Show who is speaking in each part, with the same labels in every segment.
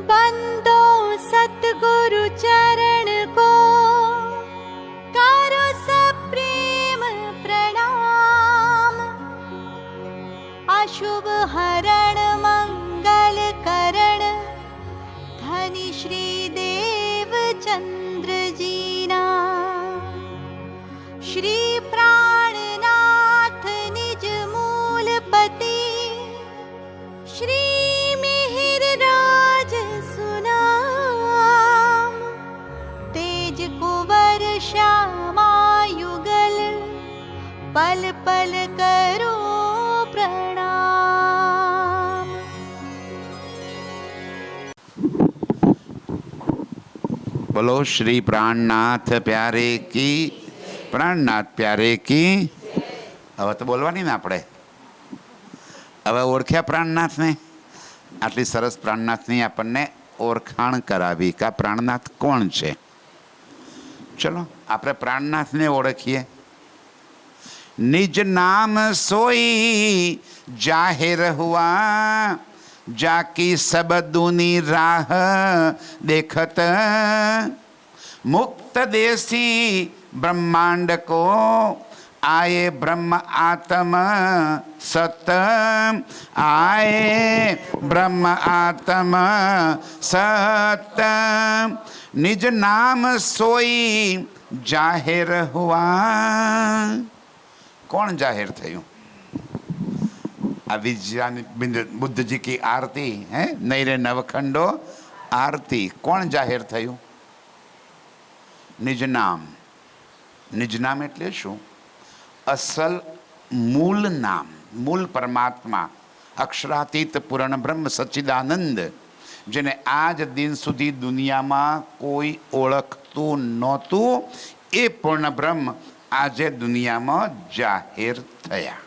Speaker 1: बंदो सतगुरु चरण को करो सप्रेम प्रणाम। अशुभ हरण मंगल करण धनी श्री देव चंद्र जीना। श्री प्राणनाथ निज मूलपति श्री मिहिर राज सुनाम। तेज कुंवर श्यामा युगल पल पल करो प्रणाम।
Speaker 2: बोलो श्री प्राणनाथ प्यारे की, प्राणनाथ प्यारे की। હવે તો બોલવાની ને આપણે. હવે ઓળખ્યા પ્રાણનાથને. આટલી સરસ પ્રાણનાથની આપણને ઓળખાણ કરાવી કે આ પ્રાણનાથ કોણ છે. ચલો આપણે પ્રાણનાથને ઓળખીએ. નિજ નામ સોઈ જાહેર હુઆ, જાકી સબ દુની રાહ દેખત। मुक्त देसी ब्रह्मांड को आए ब्रह्म आत्म सत। आए ब्रह्म आत्म सत। निज नाम सोई जाहिर हुआ। कौन जाहिर थયું? अविज्ञान बुद्ध जी की आरती है, नैरे नवखंडो आरती। कौन जाहिर थયું? નિજ નામ. નિજ નામ એટલે શું? અસલ મૂળ નામ, મૂળ પરમાત્મા, અક્ષરાતીત પૂર્ણ બ્રહ્મ સચ્ચિદાનંદ, જેને આજ દિન સુધી દુનિયામાં કોઈ ઓળખતું નહોતું, એ પૂર્ણ બ્રહ્મ આજે દુનિયામાં જાહેર થયા.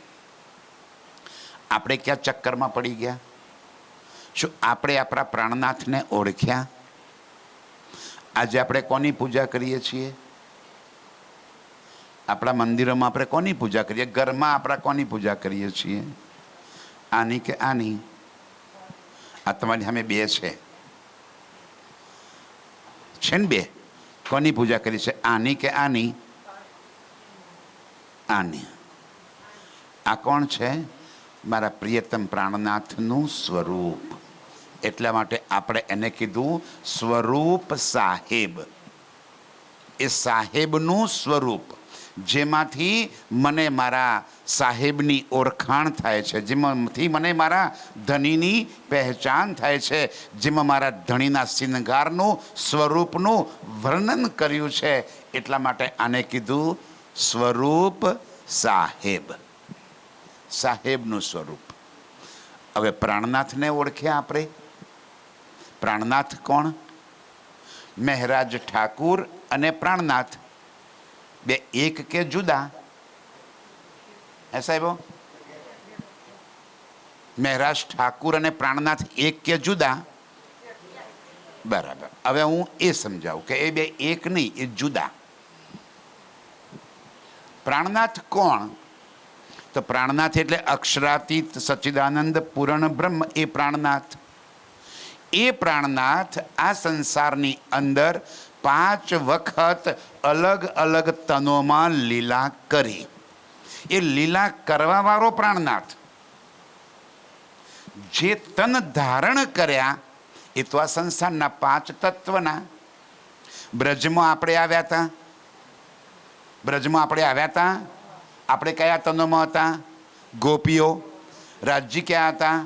Speaker 2: આપણે ક્યાં ચક્કરમાં પડી ગયા? શું આપણે આપણા પ્રાણનાથને ઓળખ્યા? આજે આપણે કોની પૂજા કરીએ છીએ? આપણા મંદિરોમાં આપણે કોની પૂજા કરીએ? ઘરમાં આપણે કોની પૂજા કરીએ છીએ? આની કે આની? આ તમારી સામે બે છે ને, બે. કોની પૂજા કરી છે? આની કે આની? આની. આ કોણ છે? મારા પ્રિયતમ પ્રાણનાથનું સ્વરૂપ. એટલા માટે આપણે એને કીધું સ્વરૂપ સાહેબ. એ સાહેબનું સ્વરૂપ, જેમાંથી મને મારા સાહેબની ઓળખાણ થાય છે, જેમાંથી મને મારા ધણીની પહેચાન થાય છે, જેમાં મારા ધણીના શિંગારનું સ્વરૂપનું વર્ણન કર્યું છે. એટલા માટે આને કીધું સ્વરૂપ સાહેબ. સાહેબનું સ્વરૂપ. હવે પ્રાણનાથને ઓળખ્યા આપણે. પ્રાણનાથ કોણ? મહેરાજ ઠાકુર અને પ્રાણનાથ બે એક કે જુદા? હે સાહેબો? મહેરાજ ઠાકુર અને પ્રાણનાથ એક કે જુદા? બરાબર. હવે હું એ સમજાવું કે એ બે એક નહીં, એ જુદા. પ્રાણનાથ કોણ? તો પ્રાણનાથ એટલે અક્ષરાતીત સચ્ચિદાનંદ પૂર્ણ બ્રહ્મ, એ પ્રાણનાથ. એ પ્રાણનાથ આ સંસારની અંદર 5 વખત અલગ અલગ તનોમાં લીલા કરી. એ લીલા કરવા વાળો પ્રાણનાથ. જે તન ધારણ કર્યા એ તો આ સંસારના 5 તત્વના. બ્રજમાં આપણે આવ્યા હતા. બ્રજમાં આપણે આવ્યા હતા. આપણે કયા તનોમાં હતા? ગોપીઓ. રાજજી ક્યાં હતા?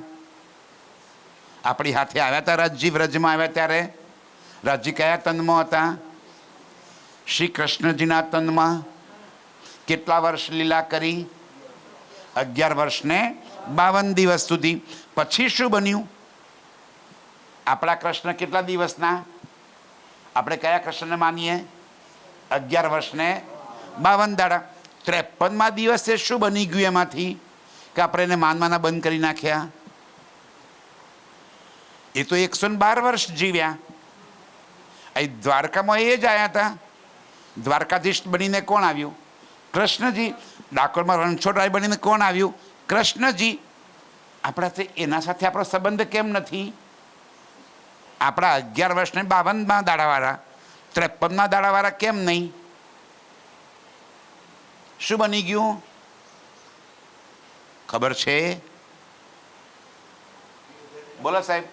Speaker 2: આપણી હાથે આવ્યા હતા રાજજી. વ્રજમાં આવ્યા ત્યારે રાજજી કયા તનમાં હતા? શ્રી કૃષ્ણજીના તનમાં. કેટલા વર્ષ લીલા કરી? 11 વર્ષને 52 દિવસ સુધી. પછી શું બન્યું? આપણા કૃષ્ણ કેટલા દિવસના? આપણે કયા કૃષ્ણને માનીએ? 11 વર્ષને 52 દાડા. 53મા દિવસે શું બની ગયું એમાંથી કે આપણે એને માનવાના બંધ કરી નાખ્યા? એ તો 112 વર્ષ જીવ્યા. અહીં દ્વારકામાં એ જ આવ્યા હતા. દ્વારકાધીશ બનીને કોણ આવ્યું? કૃષ્ણજી. ડાકોરમાં રણછોડરાય બનીને કોણ આવ્યું? કૃષ્ણજી. આપણાથી એના સાથે આપણો સંબંધ કેમ નથી? આપણા 11 વર્ષને 52માં દાડાવાળા, 53માં દાડાવાળા કેમ નહીં? શું બની ગયું ખબર છે? બોલો સાહેબ.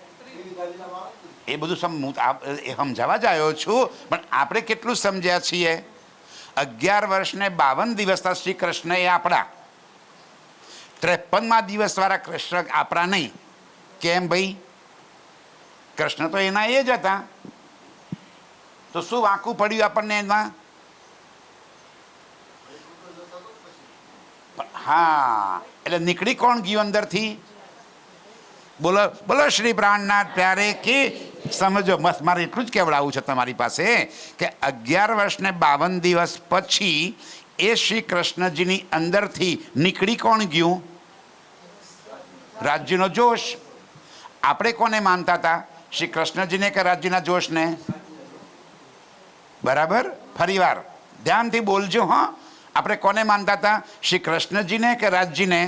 Speaker 2: એ બધું સમજાવવા જ આવ્યો છું, પણ આપણે કેટલું સમજ્યા છીએ? 11 વર્ષને 52 દિવસના શ્રી કૃષ્ણ એ આપણા, 53માં દિવસવાળા કૃષ્ણ આપણા નહીં. કેમ ભાઈ? કૃષ્ણ તો એના એ જ હતા, તો શું વાંકું પડ્યું આપણને એમાં? હા, એટલે નીકળી કોણ ગયું અંદરથી? બોલો બોલો શ્રી પ્રાણનાથ પ્યારે કે સમજો. બસ મારે એટલું જ કહેવડાવવું છે તમારી પાસે કે 11 વર્ષને 52 દિવસ પછી એ શ્રી કૃષ્ણજીની અંદરથી નીકળી કોણ ગયું? રાજ્યનો જોશ. આપણે કોને માનતા હતા? શ્રી કૃષ્ણજીને કે રાજ્યના જોશને? બરાબર, ફરીવાર ધ્યાનથી બોલજો. હા, આપણે કોને માનતા હતા? શ્રી કૃષ્ણજીને કે રાજ્યને?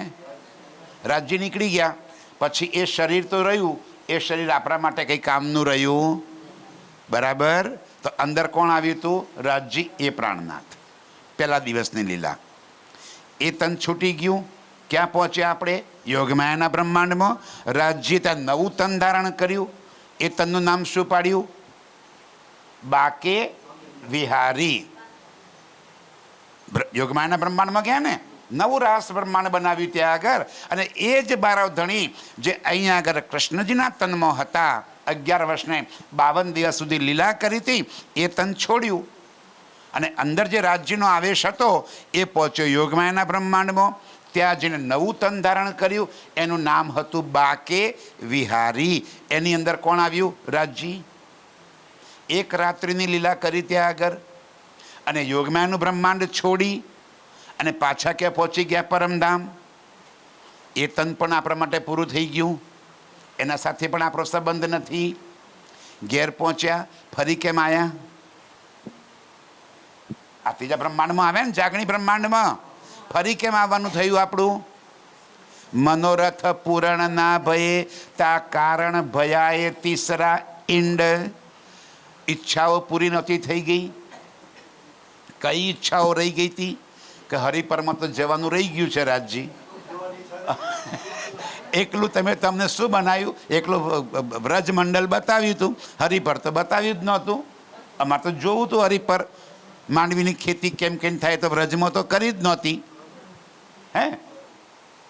Speaker 2: રાજ્ય નીકળી ગયા પછી એ શરીર તો રહ્યું, એ શરીર આપણા માટે કંઈ કામનું રહ્યું? બરાબર. તો અંદર કોણ આવ્યું હતું? રાજ્ય, એ પ્રાણનાથ. પહેલા દિવસની લીલા. એ તન છૂટી ગયું. ક્યાં પહોંચ્યા આપણે? યોગમાયાના બ્રહ્માંડમાં. રાજ્ય ત્યાં નવું તન ધારણ કર્યું. એ તનનું નામ શું પાડ્યું? બાકે વિહારી. યોગમાયાના બ્રહ્માંડમાં ગયા ને, નવું રાસ બ્રહ્માંડ બનાવ્યું ત્યાં આગળ. અને એ જ બારવ ધણી જે અહીંયા આગળ કૃષ્ણજીના તનમાં હતા, 11 વર્ષને 52 દિવસ સુધી લીલા કરી હતી, એ તન છોડ્યું અને અંદર જે રાજ્યનો આવેશ હતો એ પહોંચ્યો યોગમાયાના બ્રહ્માંડમાં. ત્યાં જેને નવું તન ધારણ કર્યું એનું નામ હતું બાકે વિહારી. એની અંદર કોણ આવ્યું? રાજ્ય. એક રાત્રિની લીલા કરી ત્યાં આગળ અને યોગમાયાનું બ્રહ્માંડ છોડી અને પાછા ક્યાં પહોંચી ગયા? પરમધામ. એ તન પણ આપણા માટે પૂરું થઈ ગયું. એના સાથે પણ આપણો સંબંધ નથી. ઘેર પહોંચ્યા, ફરી કેમ આવ્યા? આ ત્રીજા બ્રહ્માંડમાં આવ્યા ને, જાગણી બ્રહ્માંડમાં. ફરી કેમ આવવાનું થયું આપણું? મનોરથ પૂરણ ના ભયે તા કારણ ભયાએ તીસરા ઈંડ. ઈચ્છાઓ પૂરી નહોતી થઈ ગઈ. કઈ ઈચ્છાઓ રહી ગઈ હતી? કે હરિપરમાં તો જવાનું રહી ગયું છે રાજજી. એકલું તમને શું બનાવ્યું? એકલું વ્રજમંડળ બતાવ્યું હતું, હરિપર તો બતાવ્યું જ નહોતું. અમારે તો જોવું હતું હરિપર. માંડવીની ખેતી કેમ કેમ થાય તો વ્રજમાં તો કરી જ નહોતી. હે,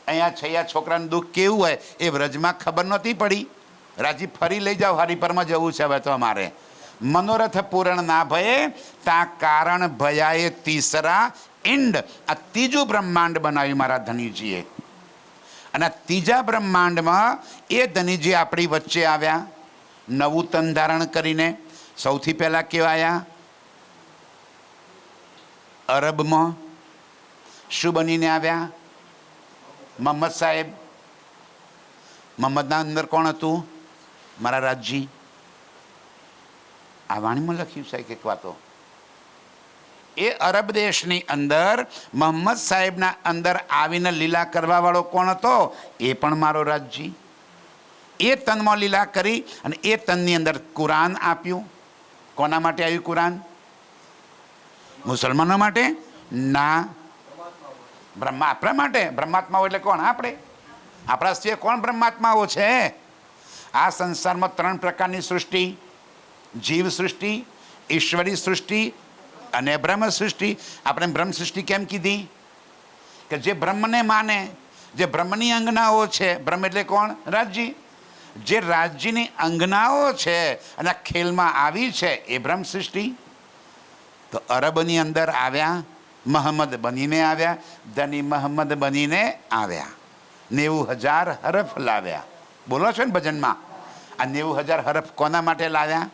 Speaker 2: અહીંયા છૈયા છોકરાનું દુઃખ કેવું હોય એ વ્રજમાં ખબર નહોતી પડી. રાજી ફરી લઈ જાઓ, હરિપરમાં જવું છે હવે તો અમારે. મનોરથ પૂરણ ના ભયે તા કારણ ભયાએ તીસરા ઈંડ. આ ત્રીજું બ્રહ્માંડ બનાવ્યું મારા ધનીજીએ. અને આ ત્રીજા બ્રહ્માંડમાં એ ધનીજી આપણી વચ્ચે આવ્યા નવું તન ધારણ કરીને. સૌથી પહેલા કેવા આવ્યા? અરબમાં. શું બનીને આવ્યા? મોહમ્મદ સાહેબ. મોહમ્મદના અંદર કોણ હતું? મારા રાજજી. આ વાણીમાં લખ્યું છે કે વાતો. એ અરબ દેશની અંદર મોહમ્મદ સાહેબના અંદર આવીને લીલા કરવા વાળો કોણ હતો? એ પણ મારો રાજજી. એ તનમાં લીલા કરી અને એ તનની અંદર કુરાન આપ્યું. કોના માટે આવ્યું કુરાન? મુસલમાનો માટે? ના, આપણા માટે. બ્રહ્માત્માઓ એટલે કોણ? આપણે. આપણા સિવાય કોણ બ્રહ્માત્માઓ છે? આ સંસારમાં 3 પ્રકારની સૃષ્ટિ: જીવ સૃષ્ટિ, ઈશ્વરી સૃષ્ટિ અને બ્રહ્મ સૃષ્ટિ. આપણે બ્રહ્મ સૃષ્ટિ કેમ કીધી? કે જે બ્રહ્મને માને, જે બ્રહ્મની અંગનાઓ છે. બ્રહ્મ એટલે કોણ? રાજ્ય. જે રાજ્યની અંગનાઓ છે અને ખેલમાં આવી છે એ બ્રહ્મ સૃષ્ટિ. તો અરબની અંદર આવ્યા, મહમ્મદ બનીને આવ્યા, ધની મહમ્મદ બનીને આવ્યા. 90,000 હરફ લાવ્યા. બોલો છો ને ભજનમાં? આ 90,000 હરફ કોના માટે લાવ્યા?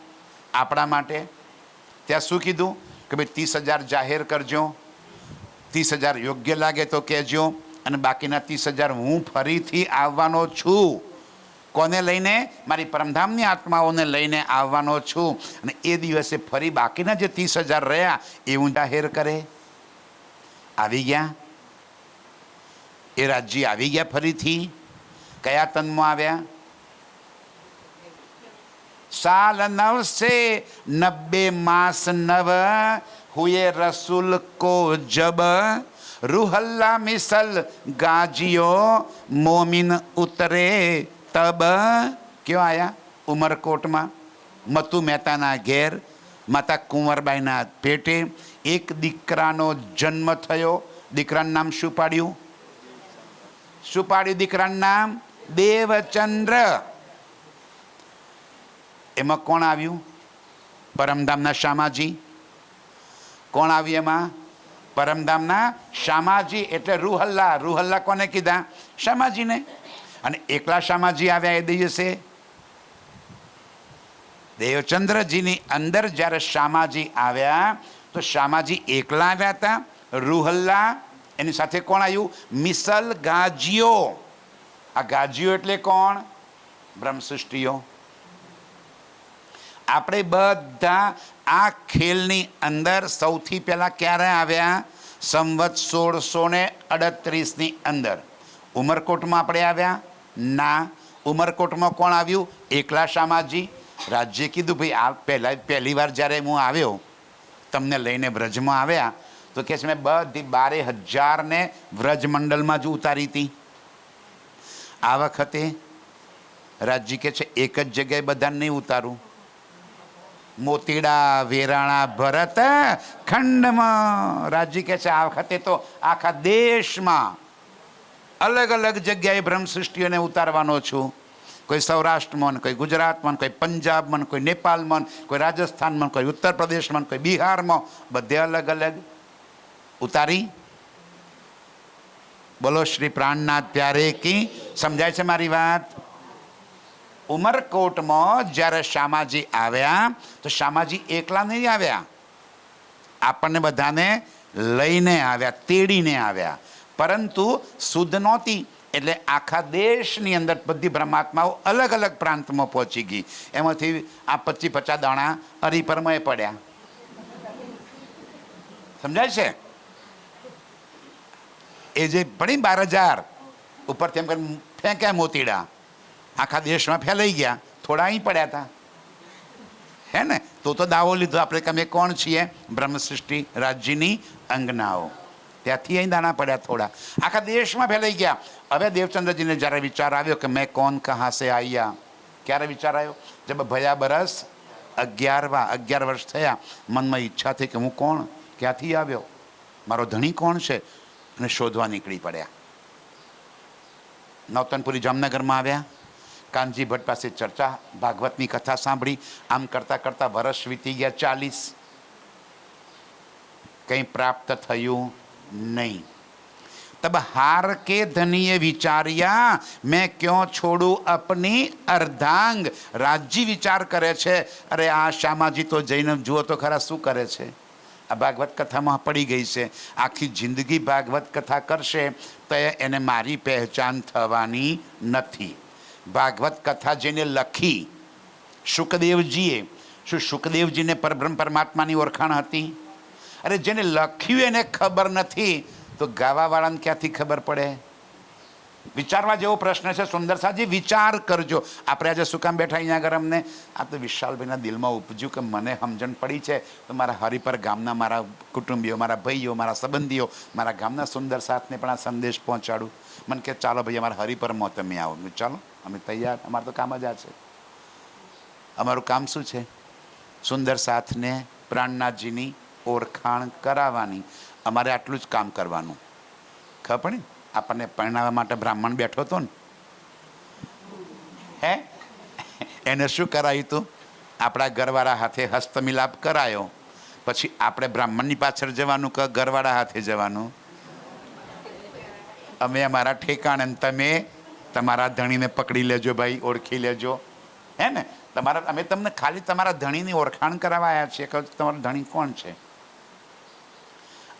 Speaker 2: આપણા માટે. ત્યાં શું કીધું? કે ભાઈ 30,000 જાહેર કરજો, 30,000 યોગ્ય લાગે તો કહેજો, અને બાકીના 30,000 હું ફરીથી આવવાનો છું. કોને લઈને? મારી પરમધામની આત્માઓને લઈને આવવાનો છું. અને એ દિવસે ફરી બાકીના જે 30,000 રહ્યા એ હું જાહેર કરે. આવી ગયા એ રાજ્ય, આવી ગયા ફરીથી. કયા તનમાં આવ્યા? साल 990 मास 9 हुए रसूल को जब रूहल्ला मिसल गाजियो मोमिन उतरे तब क्यों आया उमरकोट में मतु मेहताना घेर माता कुंवरबाईना पेटे एक દીકરાનો જન્મ થયો. દીકરાનું નામ શું પાડ્યું? શું પાડ્યું દીકરાનું નામ? દેવચંદ્ર. એમાં કોણ આવ્યું? પરમધામના શામાજી. કોણ આવ્યું એમાં? પરમધામના શામાજી. એટલે રૂહલ્લા. રૂહલ્લા કોને કીધા? શામાજીને. અને એકલા શામાજી આવ્યા એ દિવસે દેવચંદ્રજીની અંદર જ્યારે શામાજી આવ્યા તો શામાજી એકલા આવ્યા હતા. રૂહલ્લા એની સાથે કોણ આવ્યું? મિસલ ગાજીઓ. આ ગાજીઓ એટલે કોણ? બ્રહ્મસૃષ્ટિઓ. આપણે બધા આ ખેલની અંદર સૌથી પહેલા ક્યારે આવ્યા? સંવત 1638ની અંદર. ઉમરકોટમાં આપણે આવ્યા ના. ઉમરકોટમાં કોણ આવ્યું? એકલા શામાજી. રાજ્ય કીધું ભાઈ આ પહેલી વાર જ્યારે હું આવ્યો તમને લઈને વ્રજમાં આવ્યા તો કે છે મેં બધી 12,000 ને વ્રજમંડલમાં જ ઉતારી હતી. આ વખતે રાજ્ય કે છે એક જ જગ્યાએ બધાને નહીં ઉતારું. મોતીડા વેરાણા ભરત ખંડમાં રાજ્ય કે છે આ વખતે તો આખા દેશમાં અલગ અલગ જગ્યાએ બ્રહ્મસૃષ્ટિઓને ઉતારવાનો છું. કોઈ સૌરાષ્ટ્રમાં, કોઈ ગુજરાતમાં, કોઈ પંજાબમાં, કોઈ નેપાળમાં, કોઈ રાજસ્થાનમાં, કોઈ ઉત્તર પ્રદેશમાં, કોઈ બિહારમાં, બધે અલગ અલગ ઉતારી. બોલો શ્રી પ્રાણનાથ પ્યારે કી. સમજાય છે મારી વાત? ઉમરકોટમાં જ્યારે શામાજી આવ્યા તો શામાજી એકલા નહીં આવ્યા, આપણને બધાને લઈને આવ્યા, તેડીને આવ્યા. પરંતુ શુદ્ધ નહોતી એટલે આખા દેશની અંદર બધી બ્રહ્માત્માઓ અલગ અલગ પ્રાંતમાં પહોંચી ગઈ. એમાંથી આ 25-50 દાણા હરિપરમાં પડ્યા. સમજાય છે? એ જે પડી 12,000 ઉપરથી એમ કરી ફેંક્યા મોતીડા, આખા દેશમાં ફેલાઈ ગયા. થોડા અહીં પડ્યા હતા હે ને. તો દાવો લીધો આપણે કે અમે કોણ છીએ? બ્રહ્મસૃષ્ટિ રાજ્યની અંગનાઓ. ત્યાંથી અહીં દાણા પડ્યા થોડા, આખા દેશમાં ફેલાઈ ગયા. હવે દેવચંદ્રજીને જ્યારે વિચાર આવ્યો કે મેં કોણ કહા સે આયા. ક્યારે વિચાર આવ્યો? જબ ભયા બરસ 11 વર્ષ થયા. મનમાં ઈચ્છા થઈ કે હું કોણ, ક્યાંથી આવ્યો, મારો ધણી કોણ છે, અને શોધવા નીકળી પડ્યા. નવતનપુરી જામનગરમાં આવ્યા. કાનજી ભટ્ટ પાસે ચર્ચા, ભાગવતની કથા સાંભળી. આમ કરતાં કરતાં વર્ષ વીતી ગયા 40. કંઈ પ્રાપ્ત થયું નહીં. તબ હાર કે ધનીએ વિચાર્યા મેં ક્यों છોડું અપની અર્ધાંગ. રાજજી વિચાર કરે છે અરે આ શામાજી તો જઈને જુઓ તો ખરા શું કરે છે. આ ભાગવત કથામાં પડી ગઈ છે. આખી જિંદગી ભાગવત કથા કરશે તો એને મારી પહેચાન થવાની નથી. ભાગવત કથા જેને લખી શુકદેવજીએ, શું શુકદેવજીને પરબ્રહ્મ પરમાત્માની ઓળખાણ હતી? અરે જેને લખ્યું એને ખબર નથી તો ગાવાવાળાને ક્યાંથી ખબર પડે? વિચારવા જેવો પ્રશ્ન છે. સુંદર સાજી વિચાર કરજો. આપણે આજે શું કામ બેઠા અહીંયા આગળ? અમને આ તો વિશાલભાઈના દિલમાં ઉપજ્યું કે મને સમજણ પડી છે તો મારા હરિપર ગામના મારા કુટુંબીઓ, મારા ભાઈઓ, મારા સંબંધીઓ, મારા ગામના સુંદર સાથને પણ આ સંદેશ પહોંચાડું. મને કે ચાલો ભાઈ અમારા હરિપરમાં તમે આવો. ચાલો અમે તૈયાર. અમારું તો કામ જ આ છે. અમારું કામ શું છે? સુંદર સાથને પ્રાણનાથજીની ઓળખાણ કરાવવાની. અમારે આટલું જ કામ કરવાનું. ખબર પડી? આપણને પરણાવવા માટે બ્રાહ્મણ બેઠો હતો ને, હે એને શું કરાયું હતું? આપણા ઘરવાળા હાથે હસ્તમિલાપ કરાયો. પછી આપણે બ્રાહ્મણની પાછળ જવાનું કે ઘરવાળા હાથે જવાનું? અમે અમારા ઠેકાણે, તમે તમારા ધણીને પકડી લેજો ભાઈ, ઓળખી લેજો, હે ને. અમે તમને ખાલી તમારા ધણીની ઓળખાણ કરાવવા આવ્યા છીએ કે તમારો ધણી કોણ છે.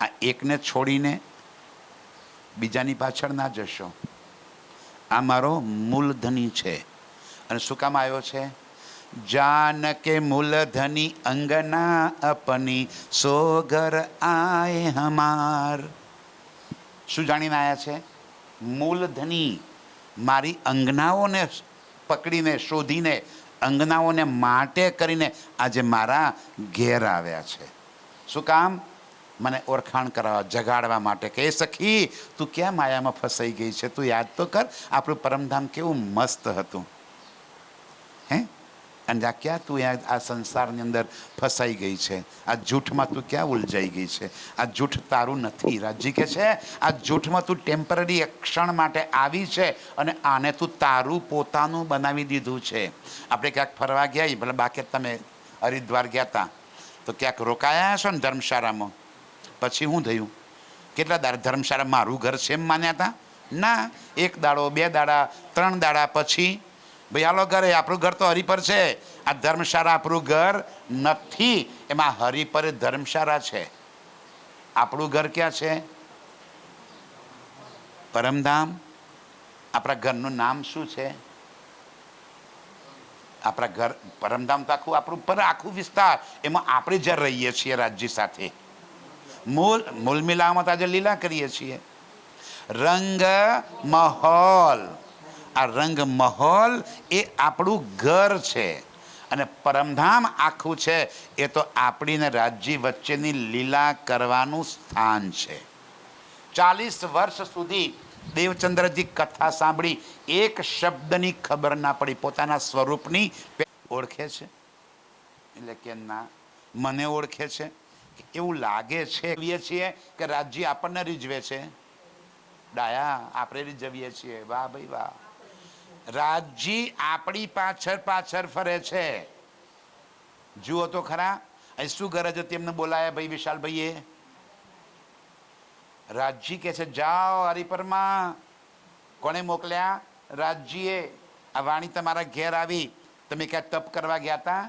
Speaker 2: આ એકને છોડીને બીજાની પાછળ ના જશો. આ મારો મૂલધની છે. અને શું કામ આવ્યો છે? જાન કે મૂલધની અંગના અપની સો ઘર આય હમાર. શું જાણીને આવ્યા છે? મૂલધની મારી અંગનાઓને પકડીને શોધીને અંગનાઓને માટે કરીને આજે મારા ઘેર આવ્યા છે. શું કામ? મને ઓળખાણ કરાવવા, જગાડવા માટે કે એ સખી તું ક્યાં માયામાં ફસાઈ ગઈ છે? તું યાદ તો કર આપણું પરમધામ કેવું મસ્ત હતું. હે અને આ ક્યાં તું આ સંસારની અંદર ફસાઈ ગઈ છે? આ જૂઠમાં તું ક્યાં ઉલઝાઈ ગઈ છે? આ જૂઠ તારું નથી. રાજી કે છે આ જૂઠમાં તું ટેમ્પરરી ક્ષણ માટે આવી છે અને આને તું તારું પોતાનું બનાવી દીધું છે. આપણે ક્યાંક ફરવા ગયા, ભલે બાકી તમે હરિદ્વાર ગયા હતા તો ક્યાંક રોકાયા છો ને ધર્મશાળામાં, પછી શું થયું? કેટલા દાડા ધર્મશાળા મારું ઘર છે એમ માન્યા હતા? ના, 1 દાડો 2 દાડા 3 દાડા પછી ભાઈ હાલો ઘરે, આપણું ઘર તો હરિપર છે. આ ધર્મશાળા આપણું ઘર નથી, એમાં હરિપર ધર્મશાળા છે. આપણું ઘર ક્યાં છે? પરમધામ. આપણા ઘરનું નામ શું છે? આપણા ઘર પરમધામ તો આખું આપણું પર આખું વિસ્તાર, એમાં આપણે જ્યાં રહીએ છીએ રાજ્ય સાથે મૂળ મિલાવમાં આજે લીલા કરીએ છીએ. રંગ મહોલ, આ રંગ મહોલ એ આપણું ઘર છે અને પરમધામ આખું છે એ તો આપણીને રાજ્ય વચ્ચેની લીલા કરવાનું સ્થાન છે. 40 વર્ષ સુધી દેવચંદ્રજી કથા સાંભળી, એક શબ્દની ખબર ના પડી. પોતાના સ્વરૂપની ઓળખે છે એટલે કે ના, મને ઓળખે છે. એવું લાગે છે છીએ કે રાજ્ય આપણને રીઝવે છે. ડાયા આપણે રીઝવીએ છીએ. વાહ ભાઈ વાહ. રાજ્ય આપણી પાછળ પાછળ ફરે છે. જુઓ તો ખરા, અહીં શું ગરજ હતી એમને બોલાયા ભાઈ વિશાલભાઈએ? રાજ્ય કે છે જાઓ હરિપરમાં. કોને મોકલ્યા? રાજ્યે. આ વાણી તમારા ઘેર આવી, તમે ક્યાં તપ કરવા ગયા હતા?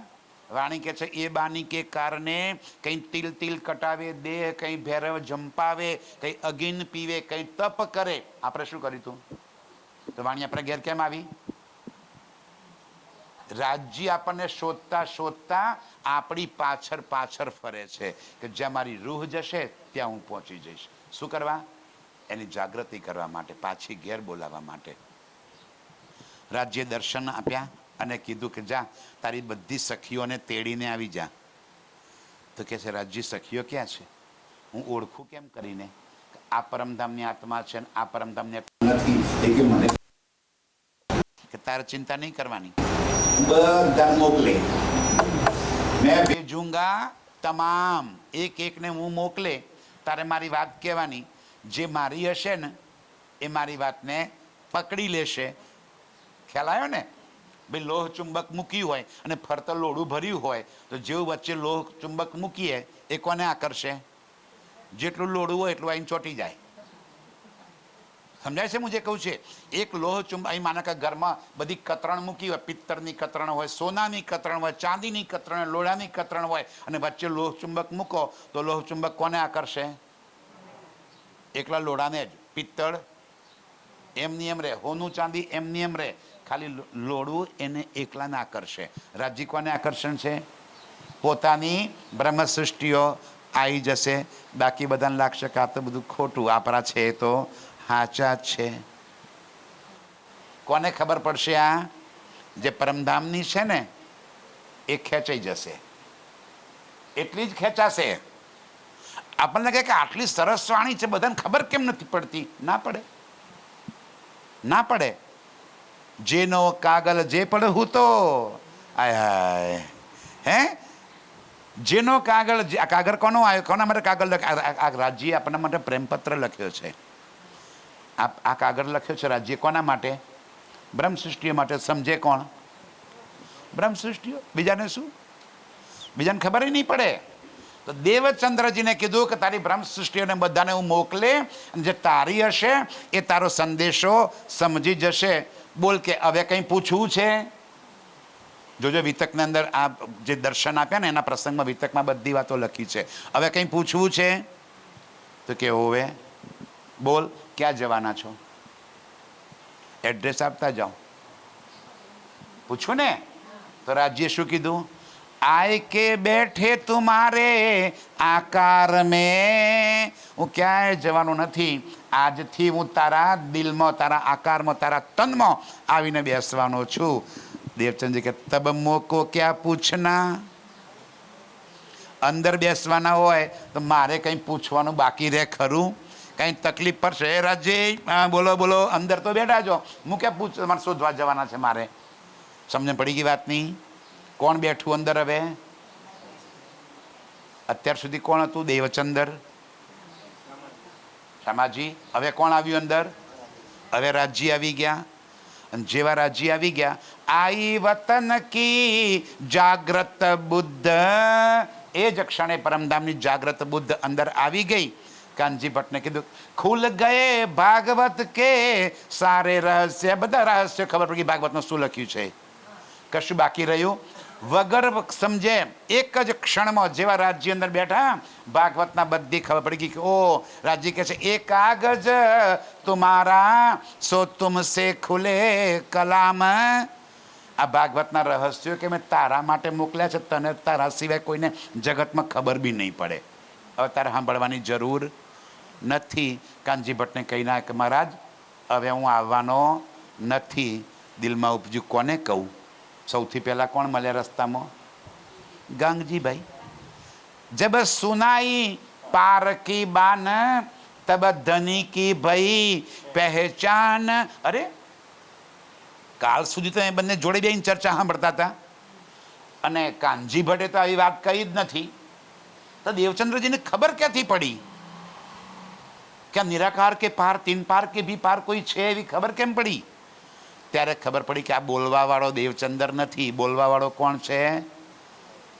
Speaker 2: વાણી કે છે એ બાની કે કારણે કંઈ તિલ તિલ કટાવે દેહ, કંઈ ભૈરવ જંપાવે, કંઈ અગિન પીવે, કંઈ તપ કરે. આપણે શું કર્યું હતું? તો વાણી આપણા ઘેર કેમ આવી? રાજ્ય આપણને શોધતા શોધતા આપણી પાછળ પાછળ ફરે છે કે જ્યાં મારી રૂહ જશે ત્યાં હું પહોંચી જઈશ. શું કરવા? એની જાગૃતિ કરવા માટે, પાછી ઘેર બોલાવવા માટે. રાજ્ય દર્શન આપ્યા અને કીધું કે જા તારી બધી સખીઓને તેડીને આવી જા. તો કે છે રાજ્ય સખીઓ ક્યાં છે? હું ઓળખું કેમ કરીને? આ પરમધામની આત્મા છે ને આ પરમધામની નથી. એ કે મને કે તારે ચિંતા નહીં કરવાની, બધા મોકલે, મેં ભેજુંગા તમામ. એક એકને હું મોકલે, તારે મારી વાત કહેવાની. જે મારી હશે ને એ મારી વાતને પકડી લેશે. ખ્યાલ આવ્યો ને? ભાઈ લોહ ચુંબક મૂક્યું હોય અને ફરતા લોઢું ભર્યું હોય તો જેવું વચ્ચે લોહ ચુંબક મૂકીએ એ કોને આકર્ષે? જેટલું લોઢું હોય એટલું આઈને ચોંટી જાય. સમજાય છે હું જે કહું છે? એક લોહ ચુંબક, અહીં માના કે ઘરમાં બધી કતરણ મૂકી હોય, પિત્તળની કતરણ હોય, સોનાની કતરણ હોય, ચાંદીની કતરણ, લોડાની કતરણ હોય અને વચ્ચે લોહ ચુંબક મૂકો તો લોહ ચુંબક કોને આકર્ષે? એકલા લોડાને જ. પિત્તળ એમની એમ રહે, હોનું ચાંદી એમની એમ રહે, ખાલી લોડું એને એકલાને આકર્ષે. રાજ્ય કોને આકર્ષણ છે? પોતાની બ્રહ્મ સૃષ્ટિઓ આવી જશે. બાકી બધાને લાગશે કે આ તો બધું ખોટું, આપણા છે એ તો સાચા જ છે. કોને ખબર પડશે? આ જે પરમધામની છે ને એ ખેંચાઈ જશે, એટલી જ ખેંચાશે. આપણને કહે કે આટલી સરસ વાણી છે, બધાને ખબર કેમ નથી પડતી? ના પડે, ના પડે. જેનો કાગળ જે પડે હું તો આય હાય હે જેનો કાગળ, આ કાગળ કોનો આવ્યો? કોના માટે કાગળ લખ્યો? આ રાજ્ય આપણા માટે પ્રેમપત્ર લખ્યો છે. આ કાગળ લખ્યો છે રાજ્ય કોના માટે? બ્રહ્મ સૃષ્ટિઓ માટે. સમજે કોણ? બ્રહ્મ સૃષ્ટિઓ. બીજાને શું? બીજાને ખબર નહીં પડે. તો દેવચંદ્રજીને કીધું કે તારી બ્રહ્મ સૃષ્ટિઓને બધાને હું મોકલે, જે તારી હશે એ તારો સંદેશો સમજી જશે. બોલ કે હવે કંઈ પૂછવું છે? જોજો વિતકની અંદર આ જે દર્શન આપ્યા ને એના પ્રસંગમાં વિતકમાં બધી વાતો લખી છે. હવે કંઈ પૂછવું છે? તો કે હોવે. બોલ ક્યાં જવાના છો? એડ્રેસ આપતા જાઓ. પૂછો ને. તો રાજ્ય શું કીધું? આય કે બેઠે તુમારે આકાર મેં. હું ક્યાંય જવાનું નથી. આજથી હું તારા દિલમાં, તારા આકારમાં, તારા તનમાં આવીને બેસવાનો છું. દેવચંદજી કે તબ મોકો ક્યાં પૂછના. અંદર બેસવાના હોય તો મારે કંઈ પૂછવાનું બાકી રહે ખરું? કંઈ તકલીફ પડશે રાજજી? હા બોલો બોલો, અંદર તો બેઠા છો, હું ક્યાં પૂછ, તમારે શોધવા જવાના છે મારે? સમજણ પડી ગઈ વાતની? કોણ બેઠું અંદર હવે? અત્યાર સુધી કોણ હતું? દેવચંદર, શામાજી. હવે કોણ આવ્યું અંદર? હવે રાજજી આવી ગયા. અને જેવા રાજજી આવી ગયા, આઈ વતન કી જાગ્રત બુદ્ધ, એ જ ક્ષણે પરમધામની જાગ્રત બુદ્ધ અંદર આવી ગઈ. કાનજી ભટ્ટને કીધું ખુલ ગયે ભાગવત કે સારે રહસ્ય, બધા રહસ્ય ખબર પડી ભાગવતમાં શું લખ્યું છે. કશું બાકી રહ્યું વગર સમજે એક જ ક્ષણમાં જેવા રાજ્ય અંદર બેઠા ભાગવતના બધી ખબર પડી ગઈ કે ઓ રાજ્ય કહે છે એ કાગજ તુમારા સો તુમસે ખુલે કલામ. આ ભાગવતના રહસ્યો કે મેં તારા માટે મોકલ્યા છે, તને તારા સિવાય કોઈને જગતમાં ખબર બી નહીં પડે. હવે તારે સાંભળવાની જરૂર નથી. કાનજી ભટ્ટને કહી ના કે મહારાજ હવે હું આવવાનો નથી. દિલમાં ઉપજ્યું કોને કહું? સૌથી પહેલાં કોણ મળ્યા રસ્તામાં? ગાંગજીભાઈ. જબ સુનાઈ પાર કી બાન તબ ધની કી ભાઈ પહેચાન. અરે કાલ સુધી તો એ બંને જોડે બેસીને ચર્ચા સાંભળતા હતા અને કાનજી ભટ્ટે તો આવી વાત કહી જ નથી. તો દેવચંદ્રજીને ખબર ક્યાંથી પડી કે નિરાકાર કે પાર, તીન પાર કે ભી પાર કોઈ છે, એવી ખબર કેમ પડી? ત્યારે ખબર પડી કે આ બોલવાવાળો દેવચંદર નથી. બોલવાવાળો કોણ છે?